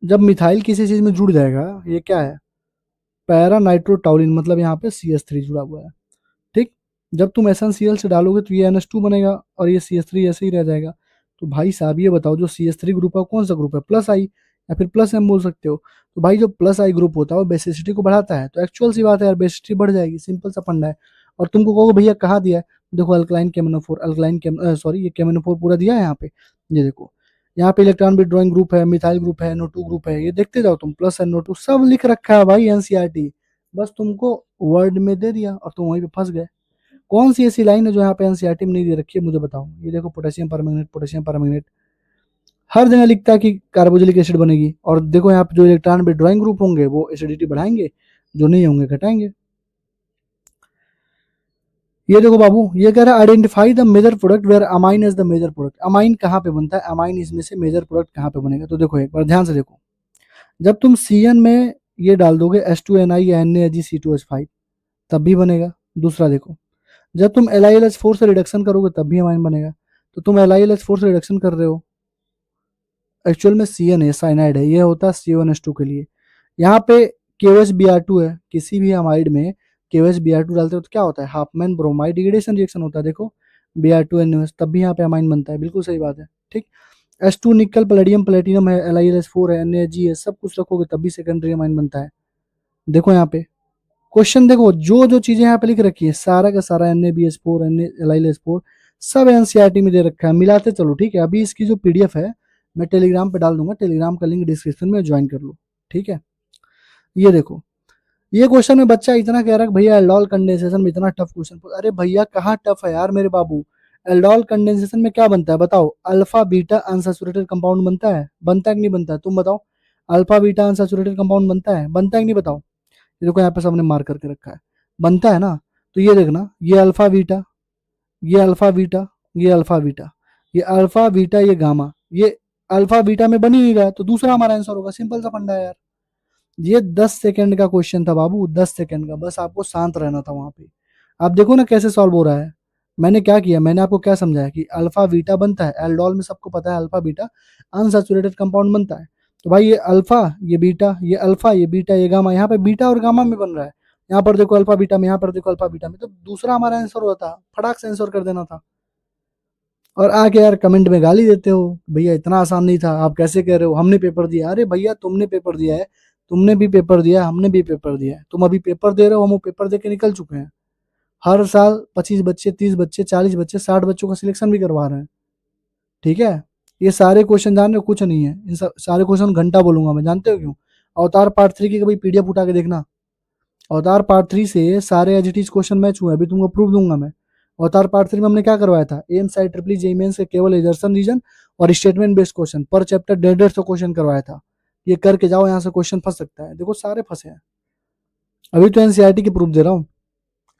जब मिथाइल किसी चीज में जुड़ जाएगा, ये क्या है, पैरानाइट्रोटाउलिन, मतलब यहाँ पे CH3 जुड़ा हुआ है। ठीक, जब तुम SnCl से डालोगे तो ये NH2 बनेगा और ये CH3 ऐसे ही रह जाएगा। तो भाई साहब ये बताओ जो CH3 ग्रुप है कौन सा ग्रुप है, प्लस आई या फिर प्लस एम बोल सकते हो। तो भाई जो प्लस आई ग्रुप होता है वो बेसिसिटी को बढ़ाता है, तो एक्चुअल सी बात है यार, बेसिसिटी बढ़ जाएगी, सिंपल सा फंडा है। और तुमको कहोगे भैया कहाँ दिया है, देखो अल्कलाइन केमिनोफोर, अल्कलाइन केम सॉरी ये केमिनोफोर पूरा दिया है यहाँ पे, ये देखो यहाँ पे इलेक्ट्रॉन विड्रॉइंग ग्रुप है, मिथाइल ग्रुप है, NO2 ग्रुप है, ये देखते जाओ तुम, प्लस NO2 सब लिख रखा है भाई NCERT, बस तुमको वर्ड में दे दिया और तुम वहीं पे फंस गए। कौन सी ऐसी लाइन है जो यहाँ पे NCERT में नहीं दे रखी है, मुझे बताओ। ये देखो पोटेशियम परमैंगनेट, पोटेशियम परमैंगनेट हर जगह लिखता है कि कार्बोक्सिलिक एसिड बनेगी, और देखो यहाँ पे जो इलेक्ट्रॉन विड्रॉइंग ग्रुप होंगे वो एसिडिटी बढ़ाएंगे, जो नहीं होंगे घटाएंगे। ये देखो बाबू, ये कह रहा है identify the major product where amine is the major product, amine कहाँ पे बनता है, अमाइन इसमें से मेजर प्रोडक्ट कहाँ पे बनेगा। तो देखो एक बार ध्यान से देखो, जब तुम CN में ये डाल दोगे H2NI या NaCO2H5 तब भी बनेगा। दूसरा देखो, जब तुम LiLH4 से रिडक्शन करोगे तब भी अमाइन बनेगा। तो तुम LiLH4 से रिडक्शन कर रहे हो, एक्चुअल में CN है, साइनाइड है, ये होता है CO2H2 के लिए। यहाँ पे KOH Br2 है, किसी भी अमाइड में KOH Br2 डालते हो तो क्या होता है, हाफमैन ब्रोमाइड डिग्रेडेशन रिएक्शन होता है, देखो Br2NOH, तब भी यहाँ पे अमाइन बनता है, बिल्कुल सही बात है। ठीक, H2 निकल पैलेडियम प्लेटिनम है, LiLH4 है, NaG है, सब कुछ रखोगे तब भी सेकेंडरी अमाइन बनता है। देखो यहाँ पे क्वेश्चन देखो, जो जो चीजें यहाँ पे लिख रखी है सारा का सारा NaBH4 LiLH4 सब एनसीईआरटी में दे रखा है, मिलाते चलो, ठीक है। अभी इसकी जो पीडीएफ है मैं टेलीग्राम पे डाल दूंगा, टेलीग्राम का लिंक डिस्क्रिप्शन में ज्वाइन कर लो, ठीक है। ये देखो, ये क्वेश्चन में बच्चा इतना कह रहा है भैया एल्डोल कंडेंसेशन में इतना टफ क्वेश्चन, अरे भैया कहाँ टफ है यार मेरे बाबू। एल्डोल कंडेंसेशन में क्या बनता है बताओ, अल्फा बीटा अनसैचुरेटेड कंपाउंड बनता है कि नहीं बनता है, तुम बताओ। अल्फा बीटा अनसैचुरेटेड कंपाउंड बनता है कि नहीं, बताओ। ये देखो यहाँ पे सबने मार्क करके रखा है, बनता है ना। तो ये देखना, ये अल्फा बीटा, ये अल्फा बीटा, ये अल्फा बीटा, ये अल्फा बीटा, ये गामा, ये अल्फा बीटा में बन ही नहीं रहा है, तो दूसरा हमारा आंसर होगा। सिंपल सा फंडा है यार। ये 10 सेकंड का क्वेश्चन था बाबू, 10 सेकंड का, बस आपको शांत रहना था वहां पे। आप देखो ना कैसे सॉल्व हो रहा है। मैंने क्या किया, मैंने आपको क्या समझाया कि अल्फा बीटा बनता है, एल्डोल में सबको पता है अल्फा बीटा अनसैचुरेटेड कंपाउंड बनता है। तो भाई ये अल्फा, ये बीटा, ये अल्फा, ये बीटा, ये गामा, यहाँ पे बीटा और गामा में बन रहा है। यहाँ पर देखो अल्फा बीटा में, यहाँ पर देखो अल्फा बीटा में, तो दूसरा हमारा आंसर होता, फटाक से आंसर कर देना था। और आके यार कमेंट में गाली देते हो, भैया इतना आसान नहीं था, आप कैसे कह रहे हो, हमने पेपर दिया। अरे भैया तुमने पेपर दिया है, तुमने भी पेपर दिया, हमने भी पेपर दिया है। तुम अभी पेपर दे रहे हो, हम वो पेपर दे के निकल चुके हैं। हर साल 25 बच्चे, 30 बच्चे, 40 बच्चे, 60 बच्चों का सिलेक्शन भी करवा रहे हैं, ठीक है। ये सारे क्वेश्चन जान रहे हो, कुछ नहीं है, इन सब सारे क्वेश्चन घंटा बोलूंगा मैं, जानते हो क्यों। अवतार पार्ट 3 की कभी पीडीएफ उठा के देखना, अवतार पार्ट 3 से सारे as it is question match हुए, अभी तुमको प्रूफ दूंगा मैं। अवतार पार्ट 3 में हमने क्या करवाया था, एम साइड ट्रिपली जेई मेंस के केवल एजर्सन रीजन और स्टेटमेंट बेस्ड क्वेश्चन पर चैप्टर 150 क्वेश्चन करवाया था। ये करके जाओ, यहाँ से क्वेश्चन फंस सकता है, देखो सारे फंसे हैं। अभी तो एनसीईआरटी की प्रूफ दे रहा हूँ,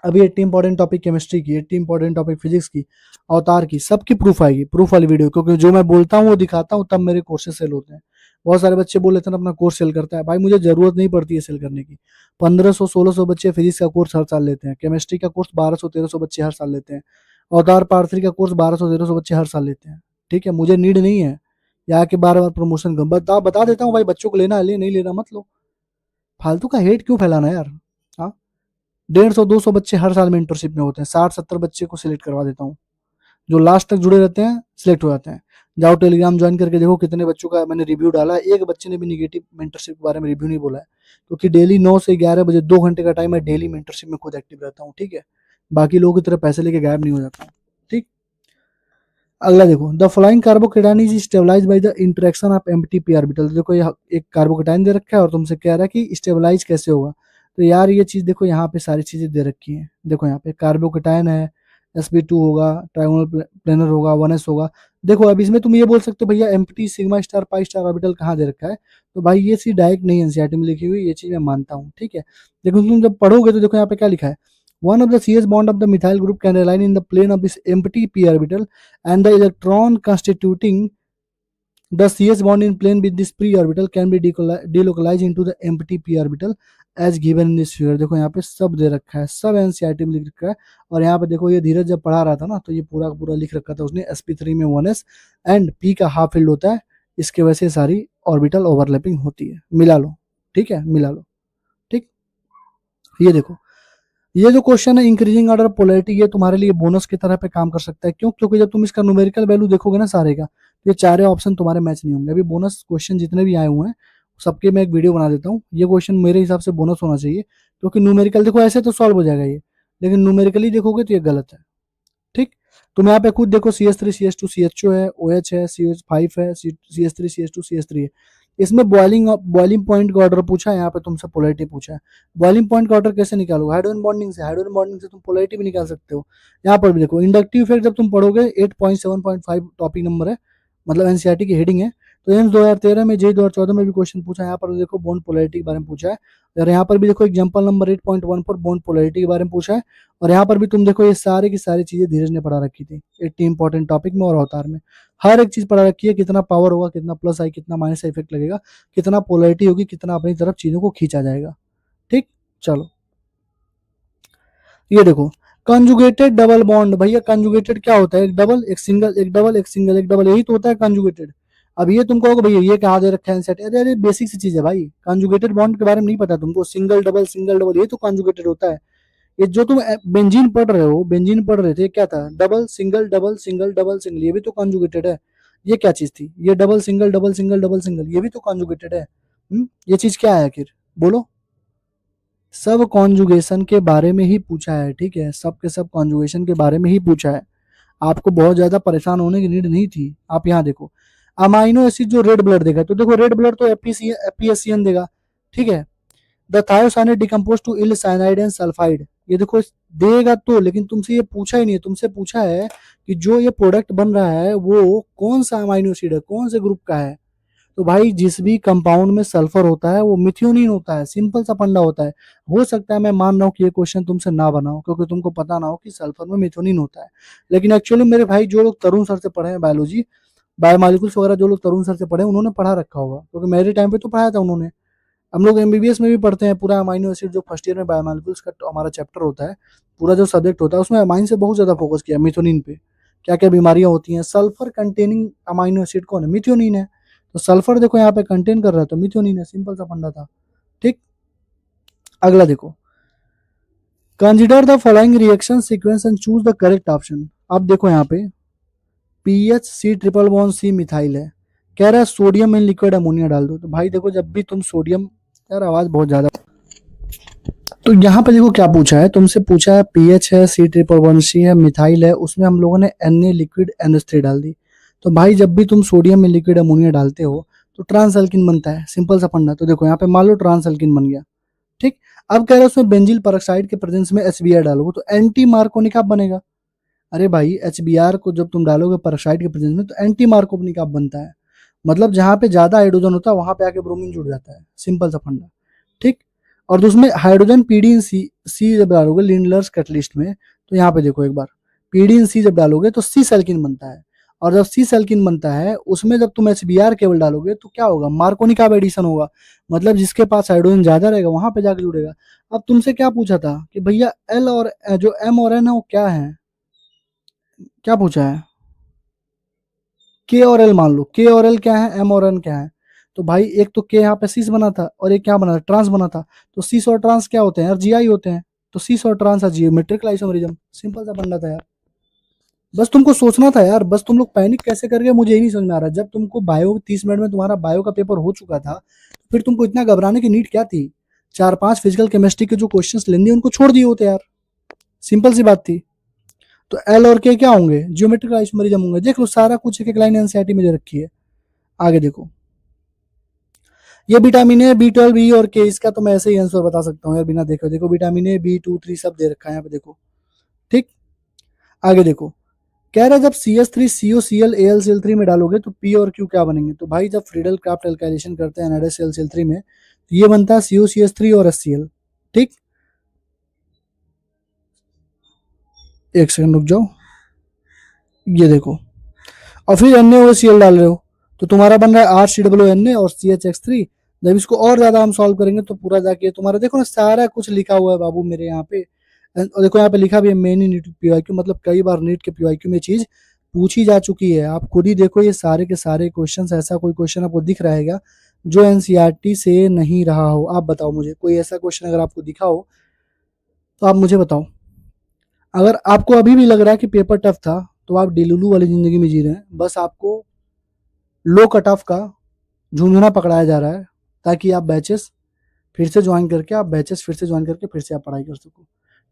अभी 80 इंपॉर्टेंट टॉपिक केमिस्ट्री की, 80 इंपॉर्टेंट टॉपिक फिजिक्स की, अवतार की, सबकी प्रूफ आएगी, प्रूफ वाली वीडियो, क्योंकि जो मैं बोलता हूँ वो दिखाता हूँ, तब मेरे कोर्सेज सेल होते हैं। बहुत सारे बच्चे बोल लेते हैं अपना कोर्स सेल करता है, भाई मुझे जरूरत नहीं पड़ती है सेल करने की। 1500-1600 बच्चे फिजिक्स का कोर्स हर साल लेते हैं, केमिस्ट्री का कोर्स 1200-1300 बच्चे हर साल लेते हैं, अवतार पार्ट 3 का कोर्स 1200-1300 बच्चे हर साल लेते हैं, ठीक है। मुझे नीड नहीं है यहाँ के बार बार प्रमोशन कर, बता देता हूँ भाई, बच्चों को लेना है ले, नहीं लेना मत लो। फालतू का हेट क्यों फैलाना यार। हाँ, 150-200 बच्चे हर साल में इंटर्नशिप में होते हैं, 60-70 बच्चे को सिलेक्ट करवा देता हूँ, जो लास्ट तक जुड़े रहते हैं सिलेक्ट हो जाते हैं। जाओ टेलीग्राम ज्वाइन करके देखो कितने बच्चों का मैंने रिव्यू डाला है, एक बच्चे ने भी निगेटिव मेंटरशिप के बारे में रिव्यू नहीं बोला है, क्योंकि डेली 9 से 11 बजे 2 घंटे का टाइम है, डेली मेंटरशिप में खुद एक्टिव रहता हूँ, ठीक है। बाकी लोगों की तरह पैसे लेके गायब नहीं हो जाता हूँ, ठीक। अगला देखो, the flying carbocation is stabilise by the interaction of empty p orbital. देखो यह एक कार्बोकेटाइन दे रखा है और तुमसे कह रहा है कि स्टेबलाइज कैसे होगा। तो यार ये चीज देखो, यहाँ पे सारी चीजें दे रखी हैं, देखो यहाँ पे कार्बोकेटाइन है, sp2 होगा, ट्रायंगुलर प्लेनर होगा, 1s होगा। देखो अब इसमें तुम ये बोल सकते हो भैया empty sigma star pi star orbital कहाँ दे रखा है, तो भाई ये चीज डायरेक्ट नहीं एनसीईआरटी में लिखी हुई, ये चीज मैं मानता हूँ, ठीक है। लेकिन तुम जब पढ़ोगे तो देखो यहाँ पे क्या लिखा है, one of the CS bond of the methyl group can align in the plane of this empty p orbital and the electron constituting the CS bond in plane with this p orbital can be delocalized into the empty p orbital as given in this figure। देखो यहाँ पे सब दे रखा है, सब NCERT में लिख रखा है। और यहाँ पे देखो ये धीरज जब पढ़ा रहा था ना, तो ये पूरा पूरा लिख रखा था उसने, sp3 में 1s एंड p का हाफ फील्ड होता है, इसके वजह से सारी ऑर्बिटल ओवरलैपिंग होती है। मिला लो, ठीक है, मिला लो, ठीक। ये देखो, ये जो क्वेश्चन है इंक्रीजिंग ऑर्डर पोलैरिटी, ये तुम्हारे लिए बोनस की तरह पे काम कर सकता है। क्यों, क्योंकि जब तुम इसका न्यूमेरिकल वैल्यू देखोगे ना सारे का, तो ये चारे ऑप्शन तुम्हारे मैच नहीं होंगे। अभी बोनस क्वेश्चन जितने भी आए हुए हैं सबके मैं एक वीडियो बना देता हूँ। ये क्वेश्चन मेरे हिसाब से बोनस होना चाहिए, क्योंकि न्यूमेरिकल देखो ऐसे तो सॉल्व हो जाएगा ये, लेकिन न्यूमेरिकली देखोगे तो ये गलत है, ठीक। तुम यहाँ पे खुद देखो, CS3 CS2 CHO है, OH है, CH5 है, CS3 CS2 CH3 है। इसमें बॉइलिंग पॉइंट का ऑर्डर पूछा है, यहाँ पे तुमसे पोलैरिटी पूछा है। बॉइलिंग पॉइंट का ऑर्डर कैसे निकालोगे, हाइड्रोजन बॉन्डिंग से, हाइड्रोजन बॉन्डिंग से तुम पोलैरिटी भी निकाल सकते हो। यहाँ पर भी देखो इंडक्टिव इफेक्ट जब तुम पढ़ोगे 8.7.5 टॉपिक नंबर है, मतलब एनसीईआरटी की हेडिंग है। तो एम्स 2013 में, JEE 2014 में भी क्वेश्चन पूछा है। यहाँ पर देखो बॉन्ड पोलैरिटी के बारे में पूछा है, और यहाँ पर भी देखो एग्जाम्पल नंबर 8.14 बॉन्ड पोलैरिटी के बारे में पूछा है। और यहाँ पर भी तुम देखो ये सारे की सारी चीजें धीरज ने पढ़ा रखी थी 80 इंपॉर्टेंट टॉपिक में और अवतार में, हर एक चीज पढ़ा रखी है। कितना पावर होगा, कितना प्लस आई, कितना माइनस इफेक्ट लगेगा, कितना पोलैरिटी होगी, कितना अपनी तरफ चीजों को खींचा जाएगा, ठीक। चलो ये देखो, कंजुगेटेड डबल बॉन्ड, भैया कंजुगेटेड क्या होता है, एक डबल एक सिंगल, एक डबल एक सिंगल, एक डबल, यही तो होता है कंजुगेटेड। अब ये तुमको होगा भैया ये कहाँ दे रखा है सेट, अरे अरे बेसिक सी चीज है भाई, कंजुगेटेड बॉन्ड के बारे में नहीं पता तुमको, सिंगल डबल, ये तो कंजुगेटेड होता है। ये जो तुम बेंजीन पढ़ रहे हो, बेंजीन पढ़ रहे थे, क्या था, double single double single double single, ये भी तो कंजुगेटेड है। ये क्या चीज थी, ये double single double single double single, ये भी तो कंजुगेटेड है। ये चीज क्या है आखिर, बोलो। सब कॉन्जुगेशन के बारे में ही पूछा है, ठीक है, सब के सब कॉन्जुगेशन के बारे में ही पूछा है। आपको बहुत ज्यादा परेशान होने की नीड नहीं थी। आप यहाँ देखो, अमाइनो एसिड जो रेड ब्लड देगा, तो देखो रेड ब्लड तो एपीएससीएन देगा, ठीक है। The thiocyanate decompose to ill cyanide and sulphide, ये देखो देगा तो, लेकिन तुमसे ये पूछा ही नहीं है। तुमसे पूछा है कि जो ये प्रोडक्ट बन रहा है वो कौन सा अमाइनो एसिड है, कौन से ग्रुप का है। तो भाई जिस भी कंपाउंड में सल्फर होता है वो मिथ्योनिन होता है, सिंपल सा फंडा होता है। हो सकता है मैं मान रहा हूँ कि ये क्वेश्चन तुमसे ना बनाओ क्योंकि तुमको पता ना हो कि सल्फर में मिथ्योनिन होता है, लेकिन एक्चुअली मेरे भाई जो लोग तरुण सर से पढ़े हैं बायोलॉजी, बायोमोलिकुल्स वगैरह, जो लोग तरुण सर से पढ़े उन्होंने पढ़ा रखा होगा, क्योंकि मेरे टाइम पे तो पढ़ाया था उन्होंने। हम लोग एमबीबीएस में भी पढ़ते हैं पूरा अमाइनो एसिड, जो फर्स्ट ईयर में बायोमोलिकुल्स का हमारा चैप्टर होता है, पूरा जो सब्जेक्ट होता है उसमें अमाइन से बहुत ज्यादा फोकस किया, मिथ्योनिन पे, क्या क्या बीमारियां होती हैं। सल्फर कंटेनिंग अमाइनो एसिड कौन है, मिथ्योनिन है। तो सल्फर देखो यहाँ पे कंटेन कर रहा है तो मिथ्योनिन है, सिंपल सा फंडा था, ठीक। अगला देखो, consider the following reaction sequence and choose the correct option. अब देखो यहाँ पे PH C triple bond C methyl है, कह रहा है सोडियम इन लिक्विड अमोनिया डाल दो। तो भाई देखो जब भी तुम सोडियम, यार आवाज बहुत ज्यादा, तो यहाँ पे देखो क्या पूछा है तुमसे, पूछा है पीएच है, सी ट्रिपल वन सी है, मिथाइल है, उसमें हम लोगों ने Na लिक्विड NH3 डाल दी। तो भाई जब भी तुम सोडियम में लिक्विड अमोनिया डालते हो तो ट्रांस अल्किन बनता है, सिंपल सा फंडा। तो देखो यहाँ पे मान लो ट्रांस अल्किन बन गया, ठीक। अब कह रहे हैं उसमें बेंजिल परऑक्साइड के प्रेजेंस में HBr डालोगे तो एंटी मार्कोनिक आप बनेगा। अरे भाई HBr को जब तुम डालोगे परऑक्साइड के प्रेजेंस में तो एंटी मार्कोनिक आप बनता है, मतलब जहां पे ज्यादा हाइड्रोजन होता है वहां पे आके ब्रोमीन जुड़ जाता है, सिंपल सा फंडा, ठीक। और उसमें हाइड्रोजन पीडीन सी सी जब डालोगे लिंडलर्स कैटलिस्ट में, तो यहाँ पे देखो एक बार, पीडीन सी जब डालोगे तो सी सेल्किन बनता है, और जब सी सेल्किन बनता है उसमें जब तुम HBr केवल डालोगे तो क्या होगा, मार्कोनिक आप एडिशन होगा, मतलब जिसके पास हाइड्रोजन ज्यादा रहेगा वहां पे जाके जुड़ेगा। अब तुमसे क्या पूछा था कि भैया एल और जो एम और एन है वो क्या है, क्या पूछा है, के और एल मान लो, के और एल क्या है, एम और एन क्या है। तो भाई एक तो के यहाँ पे सीस बना था और एक क्या बना था, ट्रांस बना था। तो सीस और ट्रांस क्या होते हैं यार, जीआई होते हैं। तो सीस और ट्रांस है जियोमेट्रिक आइसोमेरिज्म, सिंपल सा फंडा था यार। बस तुमको सोचना था यार, बस तुम लोग पैनिक कैसे कर गए मुझे ही नहीं समझ में आ रहा। जब तुमको बायो 30 मिनट में तुम्हारा बायो का पेपर हो चुका था, फिर तुमको इतना घबराने की नीड क्या थी। 4-5 फिजिकल केमिस्ट्री के जो क्वेश्चंस लेंगे उनको छोड़ दिए होते यार, सिंपल सी बात थी। तो एल और के क्या होंगे, जियोमेट्रिक आइसोमेरिज्म होंगे। देख लो सारा कुछ एक एक लाइन एनसीईआरटी में दे रखी है। आगे देखो, ये विटामिन ए B12 E और के, इसका तो मैं ऐसे ही आंसर बता सकता हूँ यार बिना देखे। देखो विटामिन ए B2 3 सब दे रखा है यहाँ पे देखो, ठीक। आगे देखो, कह रहा है जब CH3COCl AlCl3 में डालोगे तो P और Q क्या बनेंगे। तो भाई जब फ्रीडल क्राफ्ट एल्काइलेशन करते हैं NaClCl3 में तो ये बनता है COCH3 और HCl, ठीक। एक सेकंड रुक जाओ, ये देखो, और फिर NaOCl डाल रहे हो तो तुम्हारा बन रहा है RCOONA और CHX3। जब इसको और ज्यादा हम सॉल्व करेंगे तो पूरा जाके तुम्हारा देखो ना सारा कुछ लिखा हुआ है बाबू मेरे यहाँ पे। और देखो यहाँ पे लिखा भी है मेनी नीट PYQ, मतलब कई बार नीट के PYQ में चीज पूछी जा चुकी है। आप खुद ही देखो ये सारे के सारे क्वेश्चन, ऐसा कोई क्वेश्चन आपको दिख रहेगा जो एनसीईआरटी से नहीं रहा हो। आप बताओ मुझे कोई ऐसा क्वेश्चन अगर आपको दिखा हो तो आप मुझे बताओ। अगर आपको अभी भी लग रहा है कि पेपर टफ था तो आप डिलुलू वाली जिंदगी में जी रहे हैं। बस आपको लो कट ऑफ का झुंझुना पकड़ाया जा रहा है ताकि आप बैचेस फिर से ज्वाइन करके फिर से आप पढ़ाई कर सको,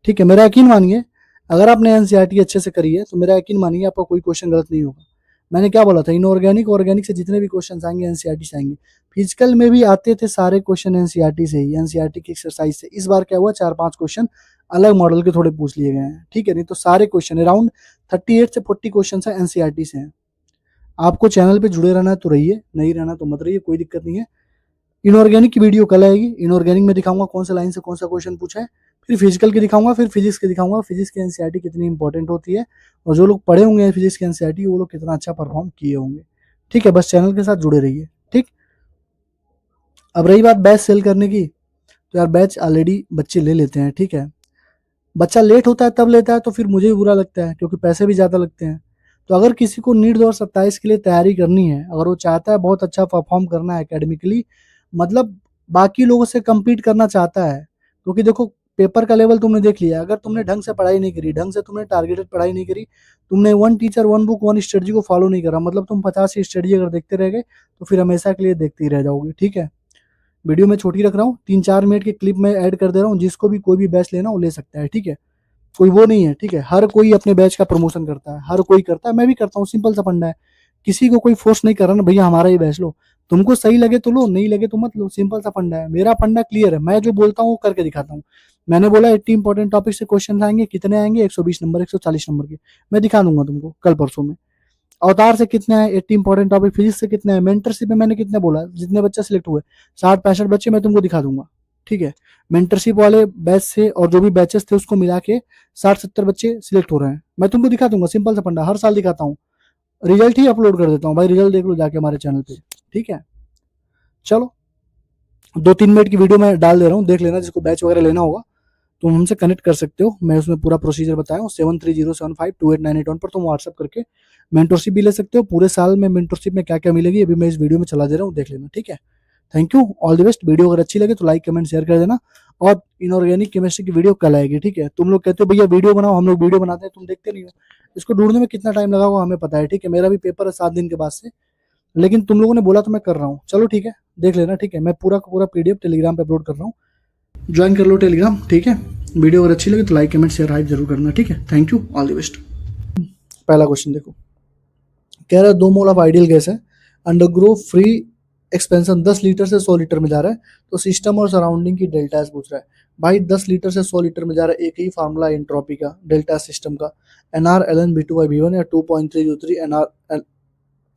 ठीक है। मेरा यकीन मानिए, अगर आपने एनसीईआरटी अच्छे से करी है तो मेरा यकीन मानिए आपका कोई क्वेश्चन गलत नहीं होगा। मैंने क्या बोला था, इनऑर्गेनिक ऑर्गेनिक से जितने भी क्वेश्चन आएंगे एनसीईआरटी से आएंगे। फिजिकल में भी आते थे सारे क्वेश्चन एनसीईआरटी से ही, एनसीईआरटी की एक्सरसाइज से। इस बार क्या हुआ, 4-5 क्वेश्चन अलग मॉडल के थोड़े पूछ लिए गए हैं, ठीक है। नहीं तो सारे क्वेश्चन अराउंड 38 से 40 क्वेश्चन है एनसीईआरटी से हैं। आपको चैनल पे जुड़े रहना है तो रहिए, नहीं रहना तो मत रहिए, कोई दिक्कत नहीं है। इनऑर्गेनिक की वीडियो कल आएगी। इनऑर्गेनिक में दिखाऊंगा कौन सा लाइन से कौन सा क्वेश्चन पूछा है, फिर फिजिकल की दिखाऊंगा, फिर फिजिक्स की दिखाऊंगा, फिजिक्स की एनसीईआरटी कितनी इंपॉर्टेंट होती है और जो लोग पढ़े होंगे फिजिक्स की एनसीईआरटी वो लोग कितना अच्छा परफॉर्म किए होंगे, ठीक है। बस चैनल के साथ जुड़े रहिए, ठीक। अब रही बात बैच सेल करने की, तो यार बैच ऑलरेडी बच्चे ले लेते हैं, ठीक है। बच्चा लेट होता है तब लेता है तो फिर मुझे भी बुरा लगता है क्योंकि पैसे भी ज़्यादा लगते हैं। तो अगर किसी को नीट 2027 के लिए तैयारी करनी है, अगर वो चाहता है बहुत अच्छा परफॉर्म करना है एकेडमिकली, मतलब बाकी लोगों से कम्पीट करना चाहता है, क्योंकि देखो पेपर का लेवल तुमने देख लिया। अगर तुमने ढंग से पढ़ाई नहीं करी, ढंग से तुमने टारगेटेड पढ़ाई नहीं करी, तुमने one teacher one book one strategy को फॉलो नहीं करा, मतलब तुम 50 स्ट्रेटजी अगर देखते रह गए तो फिर हमेशा के लिए देखते ही रह जाओगे, ठीक है। वीडियो में छोटी रख रहा हूँ, 3-4 मिनट की क्लिप में ऐड कर दे रहा हूँ, जिसको भी कोई भी बैच लेना वो ले सकता है, ठीक है। कोई वो नहीं है, ठीक है। हर कोई अपने बैच का प्रमोशन करता है, हर कोई करता है, मैं भी करता हूँ, सिंपल सा फंडा है। किसी को कोई फोर्स नहीं कर रहा ना भैया हमारा ही बैच लो। तुमको सही लगे तो लो, नहीं लगे तो मत लो, सिंपल सा फंडा है। मेरा फंडा क्लियर है, मैं जो बोलता हूँ वो करके दिखाता हूँ। मैंने बोला 80 इंपॉर्टेंट टॉपिक से क्वेश्चन आएंगे, कितने आएंगे? 120 नंबर, 140 नंबर के। मैं दिखा दूंगा तुमको कल परसों में। अवतार से कितने आए? 80 इंपॉर्टेंट टॉपिक। फिजिक्स से कितने आए? मेंटरशिप में मैंने कितने बोला, जितने बच्चे सिलेक्ट हुए 60-65 बच्चे, मैं तुमको दिखा दूंगा, ठीक है। मेंटरशिप वाले बैच से और जो भी बैचेस थे उसको मिला के 60-70 बच्चे सिलेक्ट हो रहे हैं, मैं तुमको दिखा दूंगा, सिंपल सा फंडा, हर साल दिखाता हूँ। रिजल्ट ही अपलोड कर देता हूँ भाई, रिजल्ट देख लो जाके हमारे चैनल पे, ठीक है। चलो 2-3 मिनट की वीडियो मैं डाल दे रहा हूँ, देख लेना। जिसको बैच वगैरह लेना होगा तुम हमसे कनेक्ट कर सकते हो, मैं उसमें पूरा प्रोसीजर बताया हूँ। 7307528981 पर तुम व्हाट्सअप करके मेंटरशिप भी ले सकते हो। पूरे साल में मेंटरशिप में क्या क्या मिलेगी अभी मैं इस वीडियो में चला दे रहा हूँ, देख लेना, ठीक है। Thank you, all the best. Video अगर अच्छी लगे तो लाइक कमेंट शेयर कर देना। और इनऑर्गेनिक केमिस्ट्री की वीडियो कल आएगी, ठीक है। तुम लोग कहते हो भैया वीडियो बनाओ, हम लोग वीडियो बनाते हैं, तुम देखते नहीं हो। इसको ढूंढने में कितना टाइम लगा होगा हमें पता है, ठीक है। मेरा भी पेपर है 7 दिन के बाद से, लेकिन तुम लोगों ने बोला तो मैं कर रहा हूँ। चलो ठीक है, देख लेना, ठीक है। मैं पूरा का पूरा पीडीएफ टेलीग्राम पे अपलोड कर रहा हूँ, ज्वाइन कर लो टेलीग्राम, ठीक है। वीडियो अगर अच्छी लगे तो लाइक कमेंट शेयर हाइप जरूर करना, ठीक है। Thank you, all the best. पहला क्वेश्चन देखो, कह रहा है 2 मोल ऑफ आइडियल गैस है, अंडरग्रो फ्री एक्सपेंशन 10 लीटर से 100 लीटर में जा रहा है, तो सिस्टम और सराउंडिंग की डेल्टा एस पूछ रहा है। भाई 10 लीटर से 100 लीटर में जा रहा है, एक ही फार्मूला एंट्रोपी का, डेल्टा सिस्टम का, NR L N B two by B one या 2.303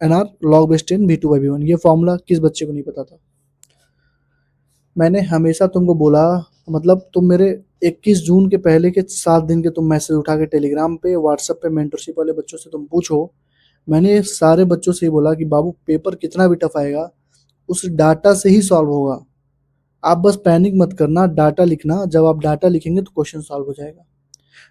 NR log base 10 B two by B one. ये फॉर्मूला किस बच्चे को नहीं पता था? मैंने हमेशा तुमको बोला, मतलब तुम मेरे 21 जून के पहले के 7 दिन के तुम मैसेज उठा के टेलीग्राम पे व्हाट्सएप पे मेंटरशिप वाले बच्चों से तुम पूछो, मैंने सारे बच्चों से ही बोला कि बाबू पेपर कितना भी टफ आएगा उस डाटा से ही सॉल्व होगा। आप बस पैनिक मत करना, डाटा लिखना, जब आप डाटा लिखेंगे तो क्वेश्चन सॉल्व हो जाएगा।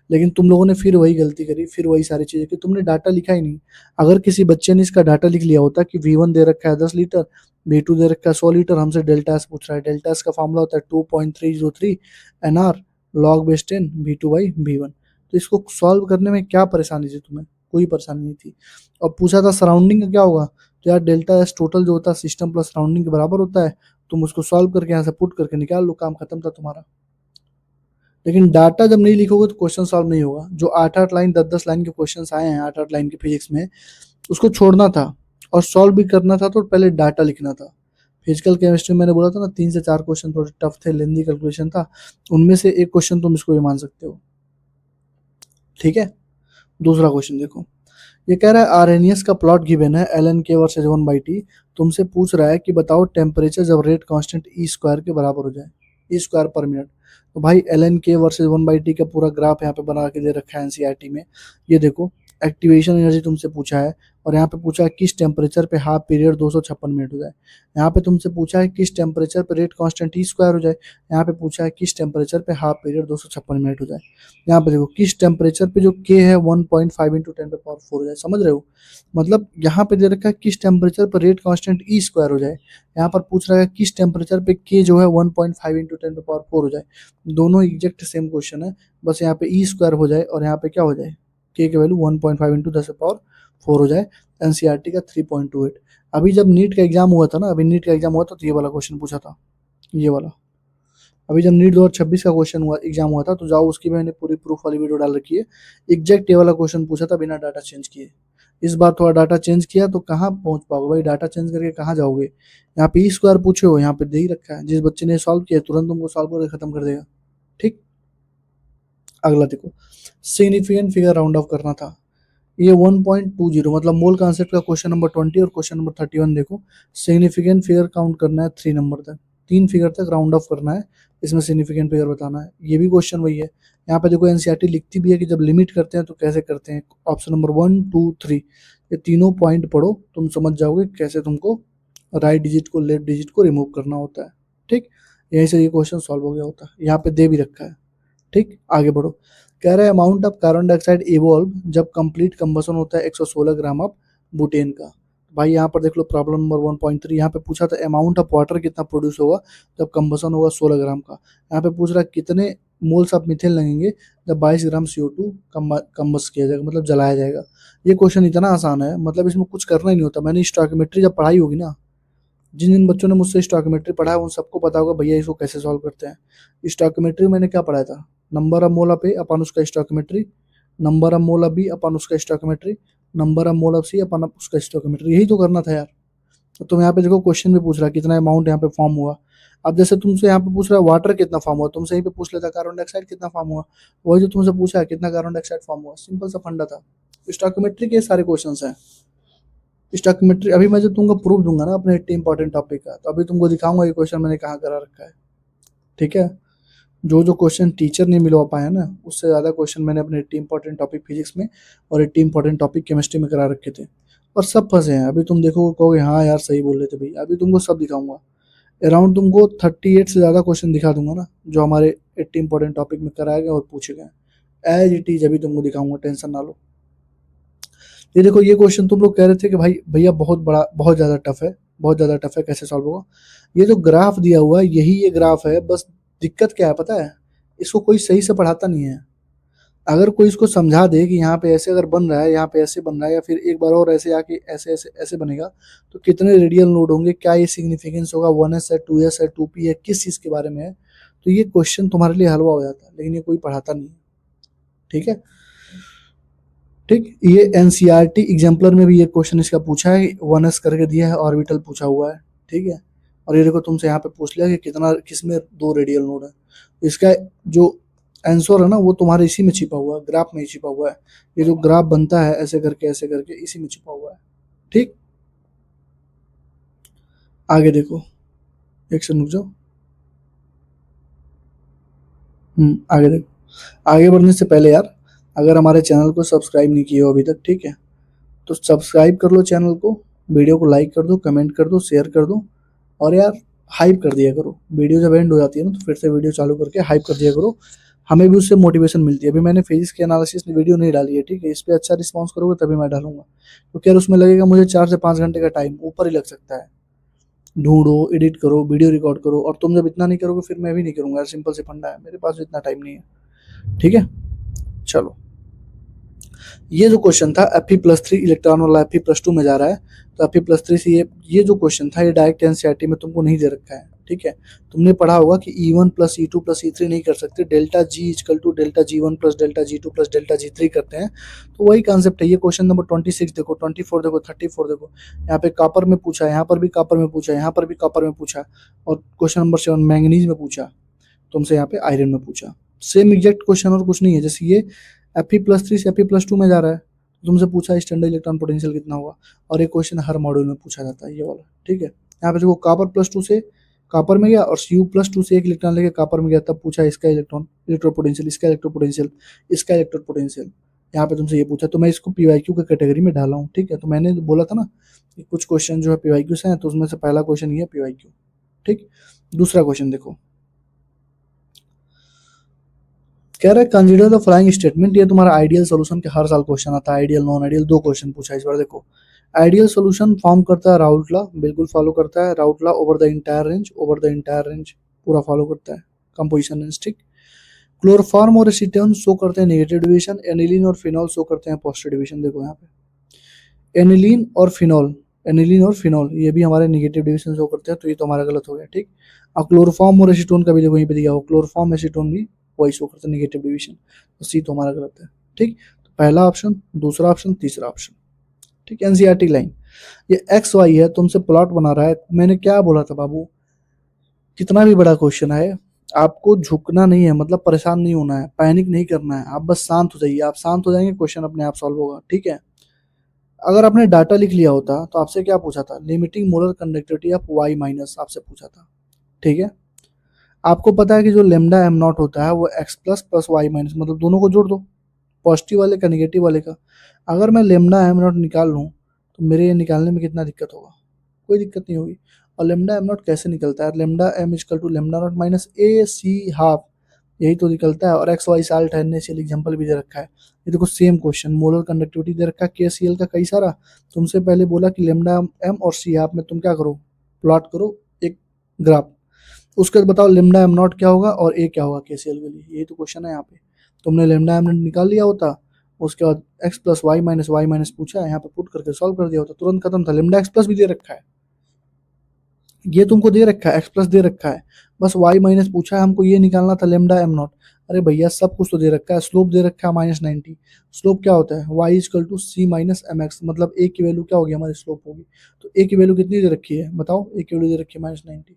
लेकिन तुम लोगों ने फिर वही गलती करी, फिर वही सारी चीजें की, तुमने डाटा लिखा ही नहीं। अगर किसी बच्चे ने इसका डाटा लिख लिया होता कि V1 दे रखा है 10 लीटर, V2 दे रखा है 100 लीटर, हमसे डेल्टा एस पूछ रहा है, डेल्टा एस का फॉर्मूला होता है 2.303 NR log base 10 V2 by V1। तो इसको सॉल्व करने में क्या परेशानी थी तुम्हें? कोई परेशानी नहीं थी। और पूछा था सराउंडिंग का क्या होगा, तो यार डेल्टा एस टोटल जो होता है सिस्टम प्लस सराउंडिंग के बराबर होता है, तुम उसको सॉल्व करके यहाँ से पुट करके निकाल लो, काम खत्म था तुम्हारा। लेकिन डाटा जब नहीं लिखोगे तो क्वेश्चन सॉल्व नहीं होगा। जो 8-8 लाइन 10-10 लाइन के क्वेश्चन आए हैं 8-8 लाइन के फिजिक्स में, उसको छोड़ना था और सॉल्व भी करना था, तो पहले डाटा लिखना था। फिजिकल केमिस्ट्री में मैंने बोला था ना 3 से 4 क्वेश्चन थोड़े टफ थे, लेंदी कैलकुलेशन था, उनमें से एक क्वेश्चन तुम इसको भी मान सकते हो, ठीक है। दूसरा क्वेश्चन देखो, ये कह रहा है आरएनएस का प्लॉट गिवन है एल एन के वर्सेज 1/t, तुमसे पूछ रहा है कि बताओ टेम्परेचर जब रेट कांस्टेंट ई स्क्वायर के बराबर हो जाए, ई स्क्वायर पर मिनट। तो भाई एल एन के वर्सेज 1/t का पूरा ग्राफ यहाँ पे बना के दे रखा है एनसीईआरटी में। ये देखो एक्टिवेशन एनर्जी तुमसे पूछा है, और यहाँ पे पूछा है किस टेम्परेचर पे हाफ पीरियड 256 मिनट हो जाए। यहाँ पे तुमसे पूछा है किस टेम्परेचर पे रेट कांस्टेंट ई स्क्वायर हो जाए। यहाँ पे पूछा है किस टेम्परेचर पे हाफ पीरियड 256 मिनट हो जाए। यहाँ पे देखो किस टेम्परेचर पे जो के है 1.5 इंटू 10 हो जाए, समझ रहे हो? मतलब यहाँ पे दे रखा है किस टेम्परेचर पर रेट कांस्टेंट ई स्क्वायर हो जाए, यहाँ पर पूछ रहा है किस टेम्परेचर पे के जो है 1.5 इंटू 10 हो जाए। दोनों एग्जैक्ट सेम क्वेश्चन है, बस यहाँ पे ई स्क्वायर हो जाए और यहाँ पे क्या हो जाए, के की वैल्यू 1.5 इंटू 10 हो जाए। एनसीईआरटी का 3.28। अभी जब नीट का एग्जाम हुआ था ना, अभी नीट का एग्जाम हुआ था तो ये वाला क्वेश्चन पूछा था, ये वाला। अभी जब नीट 2026 का क्वेश्चन हुआ एग्जाम हुआ था, तो जाओ उसकी मैंने पूरी प्रूफ वाली वीडियो डाल रखी है। एग्जैक्ट ये वाला क्वेश्चन पूछा था बिना डाटा चेंज किए। इस बार थोड़ा डाटा चेंज किया तो कहाँ पहुंच पाओगे भाई, डाटा चेंज करके कहाँ जाओगे। यहाँ पे ई स्क्वायर पूछे हो, यहाँ पे दे ही रखा है, जिस बच्चे ने सॉल्व किया तुरंत तुमको सॉल्व करके खत्म कर देगा, ठीक। अगला देखो, सिग्निफिकेंट फिगर राउंड ऑफ करना था। ये 1.20 मतलब मोल कॉन्सेप्ट का क्वेश्चन नंबर 20 और क्वेश्चन नंबर 31 देखो। सिग्निफिकेंट फिगर काउंट करना है 3 नंबर तक, 3 फिगर तक राउंड ऑफ करना है, इसमें सिग्निफिकेंट फिगर बताना है। ये भी क्वेश्चन वही है। यहाँ पे देखो एनसीईआरटी लिखती भी है कि जब लिमिट करते हैं तो कैसे करते हैं। ऑप्शन नंबर 1, 2, 3 ये तीनों पॉइंट पढ़ो, तुम समझ जाओगे कैसे तुमको राइट डिजिट को लेफ्ट डिजिट को रिमूव करना होता है, ठीक। यहीं से ये क्वेश्चन सॉल्व हो गया होता है, यहाँ पे दे भी रखा है, ठीक। आगे बढ़ो, कह रहा है amount of carbon dioxide evolve जब कंप्लीट कंबसन होता है 116 ग्राम ऑफ बुटेन का। भाई यहाँ पर देख लो प्रॉब्लम नंबर 1.3, यहाँ पे पूछा था अमाउंट ऑफ वाटर कितना प्रोड्यूस होगा जब कंबसन होगा 16 ग्राम का। यहाँ पे पूछ रहा है कितने मोल्स ऑफ मिथेन लगेंगे जब 22 ग्राम CO2 कंबस किया जाएगा, मतलब जलाया जाएगा। ये क्वेश्चन इतना आसान है, मतलब इसमें कुछ करना ही नहीं होता। मैंने स्टोइकोमेट्री जब पढ़ाई होगी ना, जिन जिन बच्चों ने मुझसे स्टोइकोमेट्री पढ़ा है उन सबको पता होगा भैया इसको कैसे सॉल्व करते हैं। स्टोइकोमेट्री मैंने क्या पढ़ाया था, number of mole of A अपन उसका stoichiometry, number of mole of B अपन उसका stoichiometry, number of mole of C अपन उसका स्टोइकियोमेट्री, यही तो करना था यार। तो तुम यहाँ पे देखो क्वेश्चन भी पूछ रहा है कितना अमाउंट यहाँ पे फॉर्म हुआ। अब जैसे तुमसे यहाँ पे पूछ रहा है वाटर कितना फॉर्म हुआ, तुमसे यहीं पे पूछ लेता कार्बन डाइऑक्साइड कितना फॉर्म हुआ, वही जो तुमसे पूछा है कितना कार्बन डाइऑक्साइड फॉर्म हुआ, सिंपल सा फंडा था। स्टोइकियोमेट्री के सारे क्वेश्चन हैं। स्टोइकियोमेट्री अभी मैं जब तुमको प्रूफ दूंगा ना अपने 80 इंपॉर्टेंट टॉपिक का, तो अभी तुमको दिखाऊंगा ये क्वेश्चन मैंने कहाँ करा रखा है। ठीक है, जो जो क्वेश्चन टीचर नहीं मिलवा पाया ना, उससे ज़्यादा क्वेश्चन मैंने अपने 80 इंपॉर्टेंट टॉपिक फिजिक्स में और 80 इंपॉर्टेंट टॉपिक केमिस्ट्री में करा रखे थे, और सब फंसे हैं। अभी तुम देखो कहोगे हाँ यार सही बोल रहे थे भाई, अभी तुमको सब दिखाऊंगा। अराउंड तुमको 38 से ज़्यादा क्वेश्चन दिखा दूंगा ना, जो हमारे 80 इंपॉर्टेंट टॉपिक में कराए गए और पूछे गए एज इट इज, अभी तुमको दिखाऊंगा, टेंशन ना लो। ये देखो ये क्वेश्चन तुम लोग कह रहे थे कि भाई भैया बहुत बड़ा, बहुत ज़्यादा टफ है, बहुत ज़्यादा टफ है, कैसे सॉल्व होगा। ये जो ग्राफ दिया हुआ है यही ये ग्राफ है, बस दिक्कत क्या है पता है, इसको कोई सही से पढ़ाता नहीं है। अगर कोई इसको समझा दे कि यहाँ पे ऐसे अगर बन रहा है, यहाँ पे ऐसे बन रहा है, या फिर एक बार और ऐसे आके ऐसे ऐसे ऐसे बनेगा, तो कितने रेडियल नोड होंगे, क्या ये सिग्निफिकेंस होगा, 1s है, 2s है, 2p है, किस चीज़ के बारे में है, तो ये क्वेश्चन तुम्हारे लिए हलवा हो जाता है, लेकिन ये कोई पढ़ाता नहीं है। ठीक है, ठीक, ये एनसीईआरटी एग्जाम्पलर में भी ये क्वेश्चन इसका पूछा है, 1s करके दिया है, ऑर्बिटल पूछा हुआ है। ठीक है, और ये देखो तुमसे यहाँ पे पूछ लिया कि कितना, किसमें 2 रेडियल नोड है, इसका जो आंसर है ना वो तुम्हारे इसी में छिपा हुआ है, ग्राफ में ही छिपा हुआ है। ये जो ग्राफ बनता है ऐसे करके इसी में छिपा हुआ है। ठीक, आगे देखो, एक से रुक जाओ। आगे देखो, आगे बढ़ने से पहले यार, अगर हमारे चैनल को सब्सक्राइब नहीं किए हो अभी तक, ठीक है, तो सब्सक्राइब कर लो चैनल को, वीडियो को लाइक कर दो, कमेंट कर दो, शेयर कर दो, और यार हाइप कर दिया करो। वीडियो जब एंड हो जाती है ना तो फिर से वीडियो चालू करके हाइप कर दिया करो, हमें भी उससे मोटिवेशन मिलती है। अभी मैंने फिजिक्स के एनालिसिस में वीडियो नहीं डाली है, ठीक है, इस पे अच्छा रिस्पांस करोगे तभी मैं डालूंगा, क्योंकि यार उसमें लगेगा मुझे 4 से 5 घंटे का टाइम ऊपर ही लग सकता है। ढूंढो, एडिट करो, वीडियो रिकॉर्ड करो, और तुम जब इतना नहीं करोगे फिर मैं भी नहीं करूंगा यार, सिंपल से फंडा है, मेरे पास भी इतना टाइम नहीं है। ठीक है, चलो, ये जो क्वेश्चन था Fe+3 इलेक्ट्रॉन वाला Fe+2 में जा रहा है, तो Fe+3 से ये जो क्वेश्चन था ये डायरेक्ट एनसीईआरटी में तुमको नहीं दे रखा है। ठीक है, तुमने पढ़ा होगा कि E1 plus E2 plus E3 नहीं कर सकते, delta G equal to delta G1 plus delta G2 plus delta G3 करते हैं, तो वही कॉन्सेप्ट है। ये क्वेश्चन नंबर 26 देखो, 24 देखो, 34 देखो, यहाँ पे कॉपर में पूछा है, यहाँ पर भी कॉपर में पूछा है, यहाँ पर भी कॉपर में पूछा, और क्वेश्चन नंबर 7 मैंगनीज में पूछा, तुमसे यहाँ पे आयरन में पूछा। सेम एग्जैक्ट क्वेश्चन और कुछ नहीं है। जैसे ये Fe+3 से Fe+2 में जा रहा है, तुमसे पूछा स्टैंडर्ड इलेक्ट्रॉन पोटेंशियल कितना होगा, और एक क्वेश्चन हर मॉड्यूल में पूछा जाता है ये वाला। ठीक है, यहाँ पे देखो कॉपर+2 से कॉपर में गया, और Cu+2 से एक इलेक्ट्रॉन लेके कॉपर में गया, तब पूछा इसका इलेक्ट्रो पोटेंशियल, इसका इलेक्ट्रो पोटेंशियल, इसका इलेक्ट्रो पोटेंशियल, यहाँ पे तुमसे ये पूछा, तो मैं इसको PYQ के कैटेगरी में डाला हूँ। ठीक है, तो मैंने बोला था ना कि कुछ क्वेश्चन जो है PYQ से हैं, तो उसमें से पहला क्वेश्चन ये है PYQ। ठीक, दूसरा क्वेश्चन देखो, कह रहा है कंसीडर द फ्लाइंग स्टेटमेंट। ये तुम्हारा आइडियल सोल्यूशन के हर साल क्वेश्चन आता है, आइडियल नॉन आइडियल 2 क्वेश्चन पूछा है इस बार। देखो, आइडियल सोल्यूशन फॉर्म करता है राउट लॉ, बिल्कुल फॉलो करता है Raoult law, over the entire range, over the entire range पूरा फॉलो करता है, कंपोजिशन रेंज। ठीक, क्लोरोफॉर्म और एसीटोन शो करते हैं नेगेटिव डिवीजन, एनिलीन और फिनॉल शो करते हैं पॉजिटिव डिवीजन। देखो यहाँ पे एनिलीन और फिनॉल ये भी हमारे नेगेटिव डिवीजन शो करते हैं, तो ये तो हमारा गलत हो गया। ठीक, और क्लोरोफॉर्म और एसीटोन का भी देखो यहीं पे दिया हो, क्लोरोफॉर्म एसीटोन भी वही शो करते हैं नेगेटिव डिवीजन, तो सी तो हमारा गलत है। ठीक, तो पहला ऑप्शन, दूसरा ऑप्शन, तीसरा ऑप्शन। ठीक, एनसीईआरटी लाइन, ये एक्स वाई है, तुमसे प्लॉट बना रहा है। मैंने क्या बोला था बाबू, कितना भी बड़ा क्वेश्चन है आपको झुकना नहीं है, मतलब परेशान नहीं होना है, पैनिक नहीं करना है, आप बस शांत हो जाइए। आप शांत हो जाएंगे क्वेश्चन अपने आप सॉल्व होगा। ठीक है, अगर आपने डाटा लिख लिया होता तो आपसे क्या पूछा था, limiting molar conductivity of Y minus आपसे पूछा था। ठीक है, आपको पता है कि जो लेमडा एम नॉट होता है वो X plus plus Y minus, मतलब दोनों को जोड़ दो, पॉजिटिव वाले का नेगेटिव वाले का। अगर मैं लेमडा एम नॉट निकाल लूँ तो मेरे ये निकालने में कितना दिक्कत होगा, कोई दिक्कत नहीं होगी। और लेमडा एम नॉट कैसे निकलता है, lambda M equal to lambda nought minus A C half, यही तो निकलता है। और एक्स वाई साल्ट है, नेचुरल एग्जाम्पल भी दे रखा है। ये देखो सेम क्वेश्चन, मोलर कंडक्टिविटी दे रखा है के सी एल का कई सारा, तुमसे पहले बोला कि लेमडा एम और सी हाफ में तुम क्या करो, प्लॉट करो एक ग्राफ, उसके बाद बताओ लेमडा एम नॉट क्या होगा और ए क्या होगा केसीएल के लिए, यही तो क्वेश्चन है यहाँ पे। तुमने लेमडा एम नॉट निकाल लिया होता, उसके बाद एक्स प्लस वाई माइनस पूछा है, यहाँ पे पुट करके सॉल्व कर दिया होता, तुरंत खत्म था। लेमडा एक्स प्लस भी दे रखा है, ये तुमको दे रखा है, एक्स प्लस दे रखा है, बस वाई माइनस पूछा है, हमको ये निकालना था लेमडा एम नॉट। अरे भैया सब कुछ तो दे रखा है, स्लोप दे रखा है -90। स्लोप क्या होता है, y equal to c minus M X, मतलब a की वैल्यू क्या होगी, हमारी स्लोप होगी। तो a की वैल्यू कितनी दे रखी है बताओ, a की वैल्यू दे रखी है -90।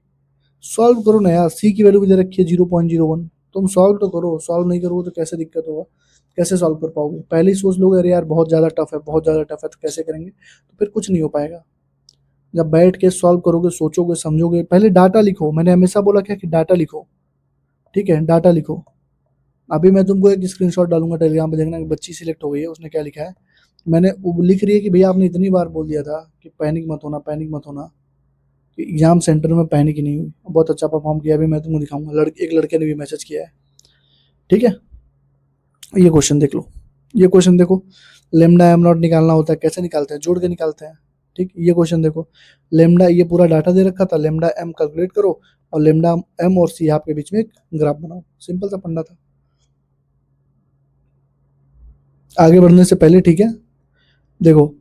सॉल्व करो ना यार, c की वैल्यू भी दे रखी है 0.01। तुम सॉल्व तो करो, सॉल्व नहीं करोगे तो कैसे दिक्कत होगा, कैसे सॉल्व कर पाओगे। पहले ही सोच लोगे अरे यार बहुत ज़्यादा टफ है, बहुत ज़्यादा टफ है, तो कैसे करेंगे, तो फिर कुछ नहीं हो पाएगा। जब बैठ के सॉल्व करोगे, सोचोगे, समझोगे, पहले डाटा लिखो। मैंने हमेशा बोला क्या कि डाटा लिखो, ठीक है, डाटा लिखो। अभी मैं तुमको एक स्क्रीनशॉट डालूंगा टेलीग्राम पे, देखना कि बच्ची सिलेक्ट हो गई है, उसने क्या लिखा है। मैंने वो लिख रही है कि भैया आपने इतनी बार बोल दिया था कि पैनिक मत होना, पैनिक मत होना, कि एग्जाम सेंटर में पैनिक ही नहीं हुई, बहुत अच्छा परफॉर्म किया। अभी मैं तुमको दिखाऊंगा, एक लड़के ने भी मैसेज किया है, ठीक है। ये क्वेश्चन देख लो, ये क्वेश्चन देखो, लेमडा एम नॉट निकालना होता है, कैसे निकालते हैं, जोड़ के निकालते हैं, ठीक। ये क्वेश्चन देखो, लेमडा, ये पूरा डाटा दे रखा था, लेमडा एम कैलकुलेट करो और लेमडा एम और सी आपके बीच में एक ग्राफ बनाओ, सिंपल सा फंडा था। आगे बढ़ने से पहले, ठीक है, देखो,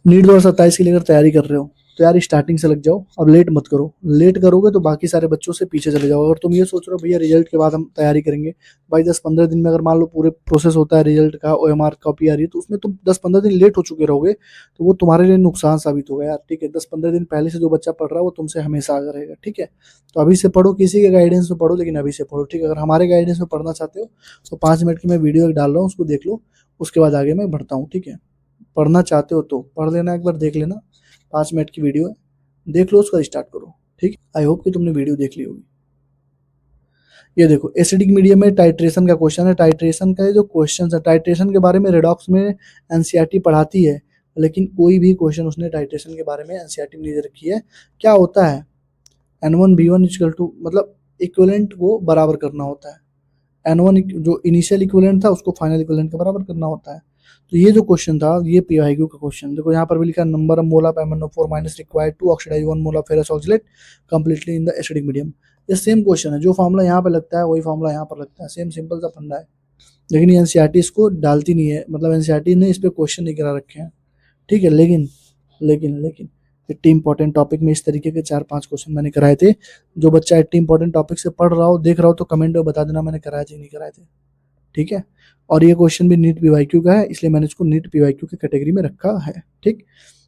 नीट 2027 के लिए अगर तैयारी कर रहे हो तो यार स्टार्टिंग से लग जाओ, अब लेट मत करो। लेट करोगे तो बाकी सारे बच्चों से पीछे चले जाओ। अगर तुम ये सोच रहे हो भैया रिजल्ट के बाद हम तैयारी करेंगे, भाई 10-15 दिन में अगर मान लो पूरे प्रोसेस होता है रिजल्ट का, ओएमआर कॉपी आ रही है, तो उसमें तुम 10-15 दिन लेट हो चुके रहोगे, तो वो तुम्हारे लिए नुकसान साबित होगा यार, ठीक है। 10-15 दिन पहले से जो बच्चा पढ़ रहा है वो तुमसे हमेशा आगे रहेगा, ठीक है। तो अभी से पढ़ो, किसी के गाइडेंस में पढ़ो, लेकिन अभी से पढ़ो, ठीक है। अगर हमारे गाइडेंस में पढ़ना चाहते हो तो 5 मिनट की मैं वीडियो एक डाल रहा हूँ, उसको देख लो, उसके बाद आगे मैं बढ़ता हूँ, ठीक है। पढ़ना चाहते हो तो पढ़ लेना, एक बार देख लेना, 5 मिनट की वीडियो है, देख लो, उसका स्टार्ट करो, ठीक। आई होप कि तुमने वीडियो देख ली होगी। ये देखो, एसिडिक मीडियम में टाइट्रेशन का क्वेश्चन है। टाइट्रेशन का जो क्वेश्चन है, टाइट्रेशन के बारे में रेडॉक्स में एनसीईआरटी पढ़ाती है, लेकिन कोई भी क्वेश्चन उसने टाइट्रेशन के बारे में एनसीईआरटी नहीं दे रखी है। क्या होता है, N1 B1 इक्वल टू, मतलब इक्विवेलेंट को बराबर करना होता है। N1 जो इनिशियल इक्विवेलेंट था उसको फाइनल इक्विवेलेंट के बराबर करना होता है। तो ये जो क्वेश्चन था, ये पीवाईक्यू का क्वेश्चन देखो, यहाँ पर भी लिखा number of mole of MnO4 minus required to oxidise 1 mole of ferrous oxalate completely in the acidic medium. ये सेम क्वेश्चन है, जो फॉर्मूला यहाँ पे लगता है वही फॉर्मूला यहाँ पर लगता है, सेम सिंपल सा फंडा है। लेकिन ये एनसीईआरटी इसको डालती नहीं है, मतलब एनसीईआरटी ने इस पे क्वेश्चन नहीं करा रखे हैं, ठीक है। लेकिन 80 इंपॉर्टेंट टॉपिक में इस तरीके के 4-5 क्वेश्चन मैंने कराए थे। जो बच्चा 80 इंपॉर्टेंट टॉपिक से पढ़ रहा हो, देख रहा हो, तो कमेंट में बता देना मैंने कराए थे नहीं कराए थे, ठीक है। और ये क्वेश्चन भी नीट पीवाईक्यू का है, इसलिए मैंने इसको नीट पीवाईक्यू की कैटेगरी में रखा है, ठीक।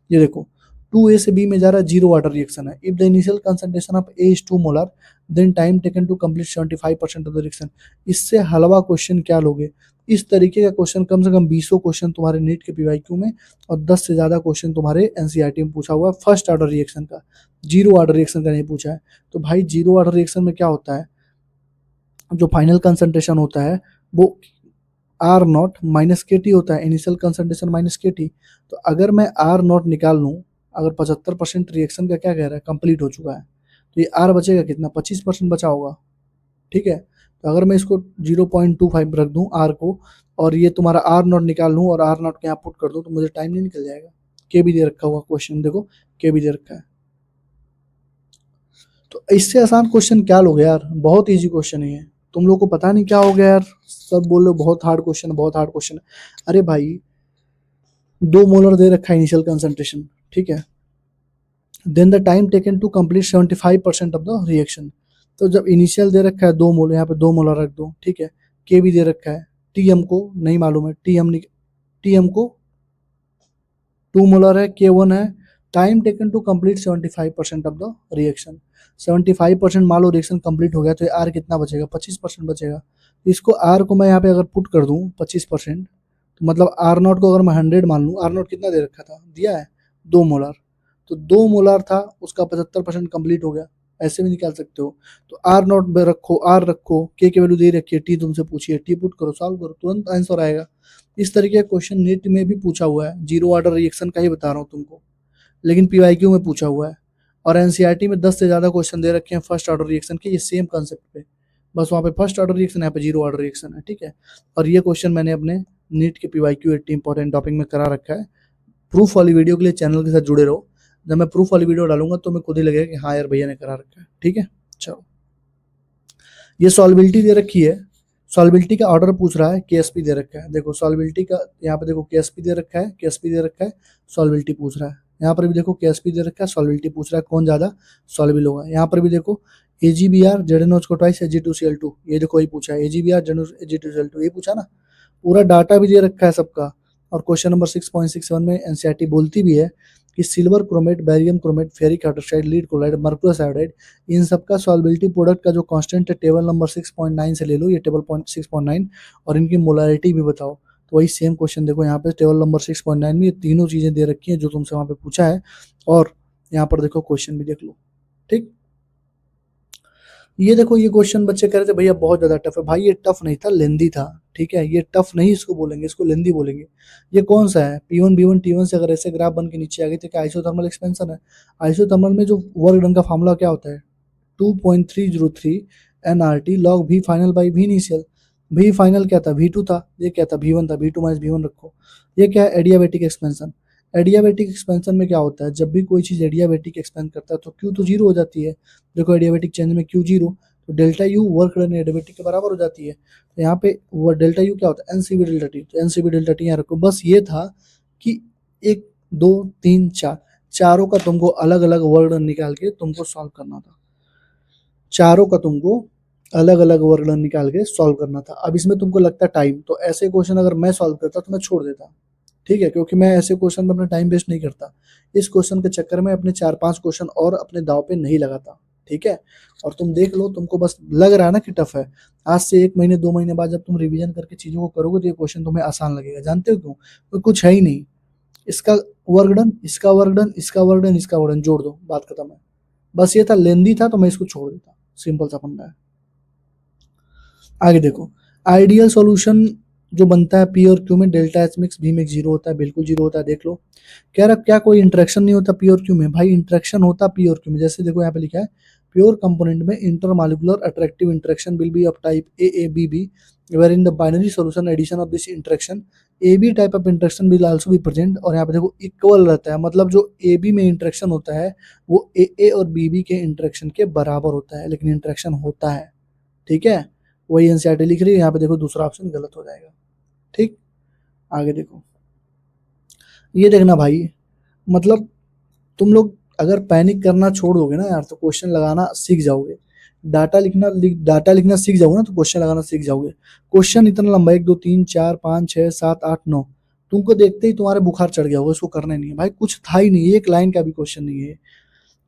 ये देखो, 2A से B में जा रहा है, जीरो वाटर रिएक्शन है। If the initial concentration of A is 2 molar, then time taken to complete 75% of the reaction. इससे हलवा क्वेश्चन क्या लोगे, इस तरीके का क्वेश्चन कम से कम 20 क्वेश्चन तुम्हारे नीट के पीवाईक्यू में और 10 से ज्यादा क्वेश्चन तुम्हारे एनसीईआरटी में पूछा हुआ है फर्स्ट ऑर्डर रिएक्शन का, जीरो ऑर्डर रिएक्शन का नहीं पूछा है। तो भाई जीरो ऑर्डर रिएक्शन में क्या होता है, जो फाइनल कंसंट्रेशन होता है वो आर नॉट माइनस के टी होता है, इनिशियल कंसंट्रेशन माइनस के टी। तो अगर मैं आर नॉट निकाल लूँ, अगर 75% रिएक्शन का क्या कह रहा है, कंप्लीट हो चुका है, तो ये आर बचेगा कितना, 25% बचा होगा, ठीक है। तो अगर मैं इसको 0.25 रख दूं आर को, और ये तुम्हारा आर नॉट निकाल लूँ और आर नॉट के यहाँ पुट कर दूं, तो मुझे टाइम नहीं निकल जाएगा। के भी दे रखा हुआ क्वेश्चन देखो, के भी दे रखा है। तो इससे आसान क्वेश्चन क्या लोगे यार, बहुत इजी क्वेश्चन है ये। तुम लोग को पता नहीं क्या हो गया यार, सब बोल रहे हो बहुत हार्ड क्वेश्चन है, बहुत हार्ड क्वेश्चन है। अरे भाई 2 मोलर दे रखा है इनिशियल कंसंट्रेशन, ठीक है। Then the time taken to complete 75% of the reaction. तो जब इनिशियल दे रखा है 2 मोल, यहाँ पे 2 मोलर रख दो, ठीक है। के भी दे रखा है, टी हमको नहीं मालूम है, टी हमको 2 मोलर है, के 1 है। Time taken to complete 75% of the reaction. 75% मान लो रिएक्शन कंप्लीट हो गया, तो आर कितना बचेगा, 25% बचेगा। इसको आर को मैं यहाँ पे अगर पुट कर दूँ 25%, तो मतलब आर नॉट को अगर मैं 100 मान लूँ, आर नॉट कितना दे रखा था, दिया है 2 मोलर, तो 2 मोलर था, उसका 75% कंप्लीट हो गया, ऐसे भी निकाल सकते हो। तो आर नॉट में रखो, आर रखो, के वैल्यू दे रखी है, टी तुमसे पूछिए, टी पुट करो, सॉल्व करो, तुरंत आंसर आएगा। इस तरीके का क्वेश्चन नीट में भी पूछा हुआ है, जीरो ऑर्डर रिएक्शन का ही बता रहा हूँ तुमको, लेकिन पीवाईक्यू में पूछा हुआ है। और एनसीईआरटी में 10 से ज्यादा क्वेश्चन दे रखे हैं फर्स्ट ऑर्डर रिएक्शन के, ये सेम कंसेप्ट पे, बस वहाँ पे फर्स्ट ऑर्डर रिएक्शन, यहाँ पे जीरो ऑर्डर रिएक्शन है, ठीक है। और ये क्वेश्चन मैंने अपने नीट के पीवाईक्यू 80 इंपॉर्टेंट टॉपिक में करा रखा है। प्रूफ वाली वीडियो के लिए चैनल के साथ जुड़े रहो, जब मैं प्रूफ वाली वीडियो डालूंगा तो मैं खुद ही लगेगा कि हाँ यार भैया ने करा रखा है, ठीक है। चलो, ये सॉल्बिलिटी दे रखी है, सॉल्बिलिटी का ऑर्डर पूछ रहा है, केएसपी दे रखा है। देखो सॉल्बिलिटी का यहाँ पे देखो केएसपी दे रखा है, केएसपी दे रखा है, सॉल्बिलिटी पूछ रहा है, यहाँ पर भी देखो केएसपी दे रखा है, सॉल्बिलिटी पूछ रहा है कौन ज़्यादा सॉल्युबल होगा। यहाँ पर भी देखो AgBr ZnOH को ट्वाइस Ag2Cl2, ये देखो ये पूछा है AgBr ZnOH Ag2Cl2, ये पूछा ना। पूरा डाटा भी दे रखा है सबका। और क्वेश्चन नंबर 6.67 में एनसीईआरटी बोलती भी है कि silver chromate, barium chromate, ferric hydroxide, lead chloride, mercurous iodide, इन सबका सॉल्बिलिटी प्रोडक्ट का जो कांस्टेंट है टेबल नंबर 6.9 से ले लो, ये टेबल 6.9, और इनकी मोलारिटी भी बताओ। तो वही सेम क्वेश्चन देखो यहाँ पे टेबल नंबर 6.9 में ये तीनों चीजें दे रखी हैं जो तुमसे वहां पे पूछा है, और यहाँ पर देखो क्वेश्चन भी देख लो। ठीक, ये देखो ये क्वेश्चन बच्चे कह रहे थे भैया बहुत ज्यादा टफ है। भाई ये टफ नहीं था, लेंदी था। ठीक है, ये टफ नहीं इसको बोलेंगे, इसको लेंदी बोलेंगे। ये कौन सा है, P1 B1 T1 से अगर ऐसे ग्राफ बन के नीचे आ गए तो क्या आइसोथर्मल एक्सपेंशन है। आइसोथर्मल में जो वर्क डन का फॉर्मूला क्या होता है, 2.303 nRT log V final by V initial. V final क्या था, V2 था, ये क्या था V1 था, V2 माइनस V1 रखो। ये क्या है, एडियाबेटिक एक्सपेंशन। एडियाबेटिक एक्सपेंशन में क्या होता है, जब भी कोई चीज एडियाबेटिक एक्सपेंड करता है तो Q तो जीरो हो जाती है। देखो एडियाबेटिक चेंज में Q जीरो, तो delta U work done adiabatic के बराबर हो जाती है। तो यहाँ पे वो डेल्टा यू क्या होता है, एनसीबी डेल्टा टी, तो एनसीबी डेल्टा टी यहाँ रखो। बस ये था कि 1 2 3 4 चारों का तुमको अलग अलग वर्क डन निकाल के तुमको सॉल्व करना था। चारों का तुमको अलग अलग वर्क डन निकाल के सॉल्व करना था। अब इसमें तुमको लगता है टाइम, तो ऐसे क्वेश्चन अगर मैं सॉल्व करता तो मैं छोड़ देता। ठीक है, क्योंकि मैं ऐसे क्वेश्चन में अपना टाइम वेस्ट नहीं करता। इस क्वेश्चन के चक्कर में अपने 4-5 क्वेश्चन और अपने दाव पे नहीं लगाता। ठीक है, और तुम देख लो, तुमको बस लग रहा है ना कि टफ है, आज से 1 महीने 2 महीने बाद जब तुम रिवीजन करके चीजों को करोगे तो ये क्वेश्चन तुम्हें आसान लगेगा। जानते हो क्यों, तो कुछ है ही नहीं। इसका वर्क डन, इसका वर्क डन, इसका वर्क डन, इसका वर्क डन जोड़ दो, बात खत्म है। बस ये था, लेंदी था तो मैं इसको छोड़ देता। सिंपल सा फंडा है। आगे देखो, आइडियल सॉल्यूशन जो बनता है पी और क्यू में, डेल्टा एच मिक्स भी में जीरो होता है, बिल्कुल जीरो होता है। देख लो, कह रहा क्या कोई इंटरेक्शन नहीं होता पी और क्यू में। भाई इंटरेक्शन होता पी और क्यू में, जैसे देखो यहाँ पे लिखा है प्योर कंपोनेंट में intermolecular attractive interaction will be of type A B B, where in the binary solution addition of this interaction A B type of interaction will also be present. और यहाँ पे देखो इक्वल रहता है, मतलब जो A B में interaction होता है वो ए और बी के इंटरेक्शन के बराबर होता है, लेकिन इंटरेक्शन होता है। ठीक है, वही एनसीईआरटी लिख रही है। यहाँ पे देखो दूसरा ऑप्शन गलत हो जाएगा। ठीक, आगे देखो, ये देखना भाई, मतलब तुम लोग अगर पैनिक करना छोड़ दोगे ना यार तो क्वेश्चन लगाना सीख जाओगे। डाटा लिखना सीख जाओगे ना तो क्वेश्चन लगाना सीख जाओगे। क्वेश्चन इतना लंबा 1 2 3 4 5 6 7 8 9, तुमको देखते ही तुम्हारे बुखार चढ़ गया होगा, इसको करना नहीं है भाई, कुछ था ही नहीं, एक लाइन का भी क्वेश्चन नहीं है।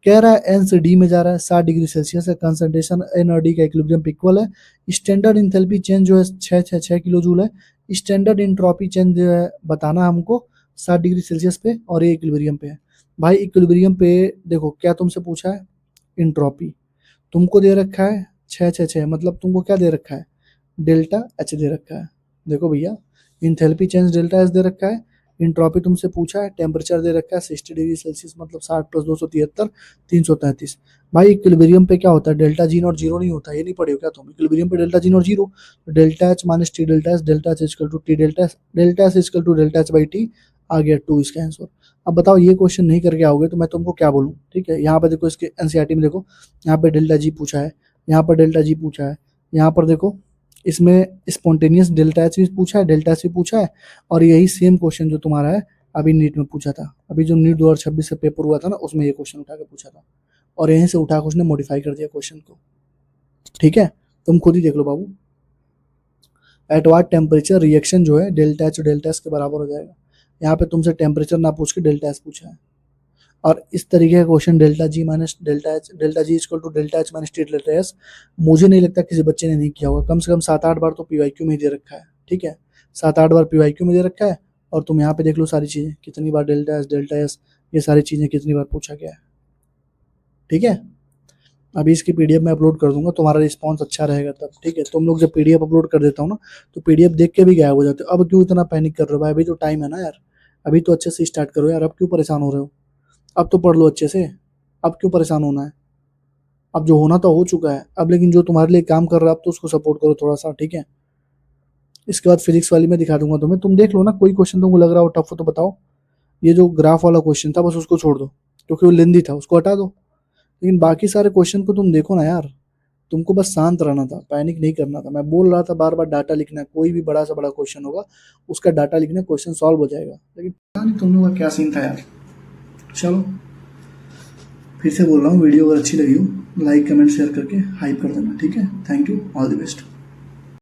कह रहा है एन से डी में जा रहा है, 60 डिग्री सेल्सियस है, कंसंट्रेशन एन और डी का इक्विलिब्रियम पे इक्वल है, स्टैंडर्ड इंथैल्पी चेंज जो है 6 किलो जूल है, स्टैंडर्ड इंट्रोपी चेंज जो है बताना हमको 60 डिग्री सेल्सियस पे, और ये इक्विलिब्रियम पे है। भाई इक्विलिब्रियम पे देखो क्या तुमसे पूछा है, इंट्रोपी तुमको दे रखा है 6 मतलब तुमको क्या दे रखा है, डेल्टा एच दे रखा है। देखो भैया, इंथैल्पी चेंज डेल्टा एच दे रखा है, इंट्रोपी तुमसे पूछा है, टेम्परेचर दे रखा है 60 डिग्री सेल्सियस मतलब 60 + 273 333। भाई इक्विलिब्रियम पे क्या होता है, डेल्टा जी नॉट जीरो नहीं होता, ये नहीं पढ़े हो क्या तुम, इक्विलिब्रियम पे delta G naught zero, delta H minus T delta H, delta H equal to T delta H, delta H equal to delta H by T, आ गया 2 इसका आंसर। अब बताओ ये क्वेश्चन नहीं करके आओगे तो मैं तुमको क्या बोलूँ। ठीक है, यहाँ पे देखो इसके एनसीईआरटी में देखो, यहाँ पे डेल्टा जी पूछा है, यहाँ पर डेल्टा जी पूछा है, यहाँ पर देखो इसमें स्पॉन्टेनियस डेल्टा एच भी पूछा है, डेल्टा एच भी पूछा है, और यही सेम क्वेश्चन जो तुम्हारा है अभी नीट में पूछा था। अभी जो नीट 2026 से पेपर हुआ था ना उसमें ये क्वेश्चन उठा के पूछा था, और यहीं से उठा के उसने मॉडिफाई कर दिया क्वेश्चन को। ठीक है, तुम खुद ही देख लो बाबू, एट वाट टेम्परेचर रिएक्शन जो है डेल्टा एच डेल्टा एस के बराबर हो जाएगा। यहाँ पे तुमसे टेम्परेचर ना पूछ के डेल्टा एस पूछा है, और इस तरीके का question delta G minus delta H, delta G equal to delta H minus T delta S, मुझे नहीं लगता किसी बच्चे ने नहीं किया होगा। कम से कम 7-8 बार तो पीवाईक्यू में ही दे रखा है। ठीक है, 7-8 बार पीवाईक्यू में दे रखा है, और तुम यहाँ पे देख लो सारी चीजें कितनी बार डेल्टा एस ये सारी चीजें कितनी बार पूछा गया है। ठीक है, अभी इसकी पीडीएफ मैं अपलोड कर दूंगा, तुम्हारा रिस्पांस अच्छा रहेगा तब। ठीक है, तुम लोग जब पीडीएफ अपलोड कर देता हूँ ना तो पीडीएफ देख के भी गायब हो जाते हो। अब क्यों इतना पैनिक कर रहे हो भाई, अभी तो टाइम है ना यार, अभी तो अच्छे से स्टार्ट करो यार, अब क्यों परेशान हो रहे हो, अब तो पढ़ लो अच्छे से, अब क्यों परेशान होना है। अब जो होना तो हो चुका है, अब लेकिन जो तुम्हारे लिए काम कर रहा है अब तो उसको सपोर्ट करो थोड़ा सा। ठीक है, इसके बाद फिजिक्स वाली में दिखा दूंगा तुम्हें, तुम देख लो ना, कोई क्वेश्चन तुमको लग रहा हो टफ हो तो बताओ। ये जो ग्राफ वाला क्वेश्चन था बस उसको छोड़ दो, क्योंकि वो लेंदी था, उसको हटा दो। लेकिन बाकी सारे क्वेश्चन को तुम देखो ना यार, तुमको बस शांत रहना था, पैनिक नहीं करना था। मैं बोल रहा था बार बार डाटा लिखना है, कोई भी बड़ा से बड़ा क्वेश्चन होगा उसका डाटा लिखना, क्वेश्चन सॉल्व हो जाएगा। लेकिन पता नहीं तुम लोगों का क्या सीन था यार। चलो फिर से बोल रहा हूँ, वीडियो अगर अच्छी लगी हो लाइक कमेंट शेयर करके हाइप कर देना, ठीक है। Thank you, all the best.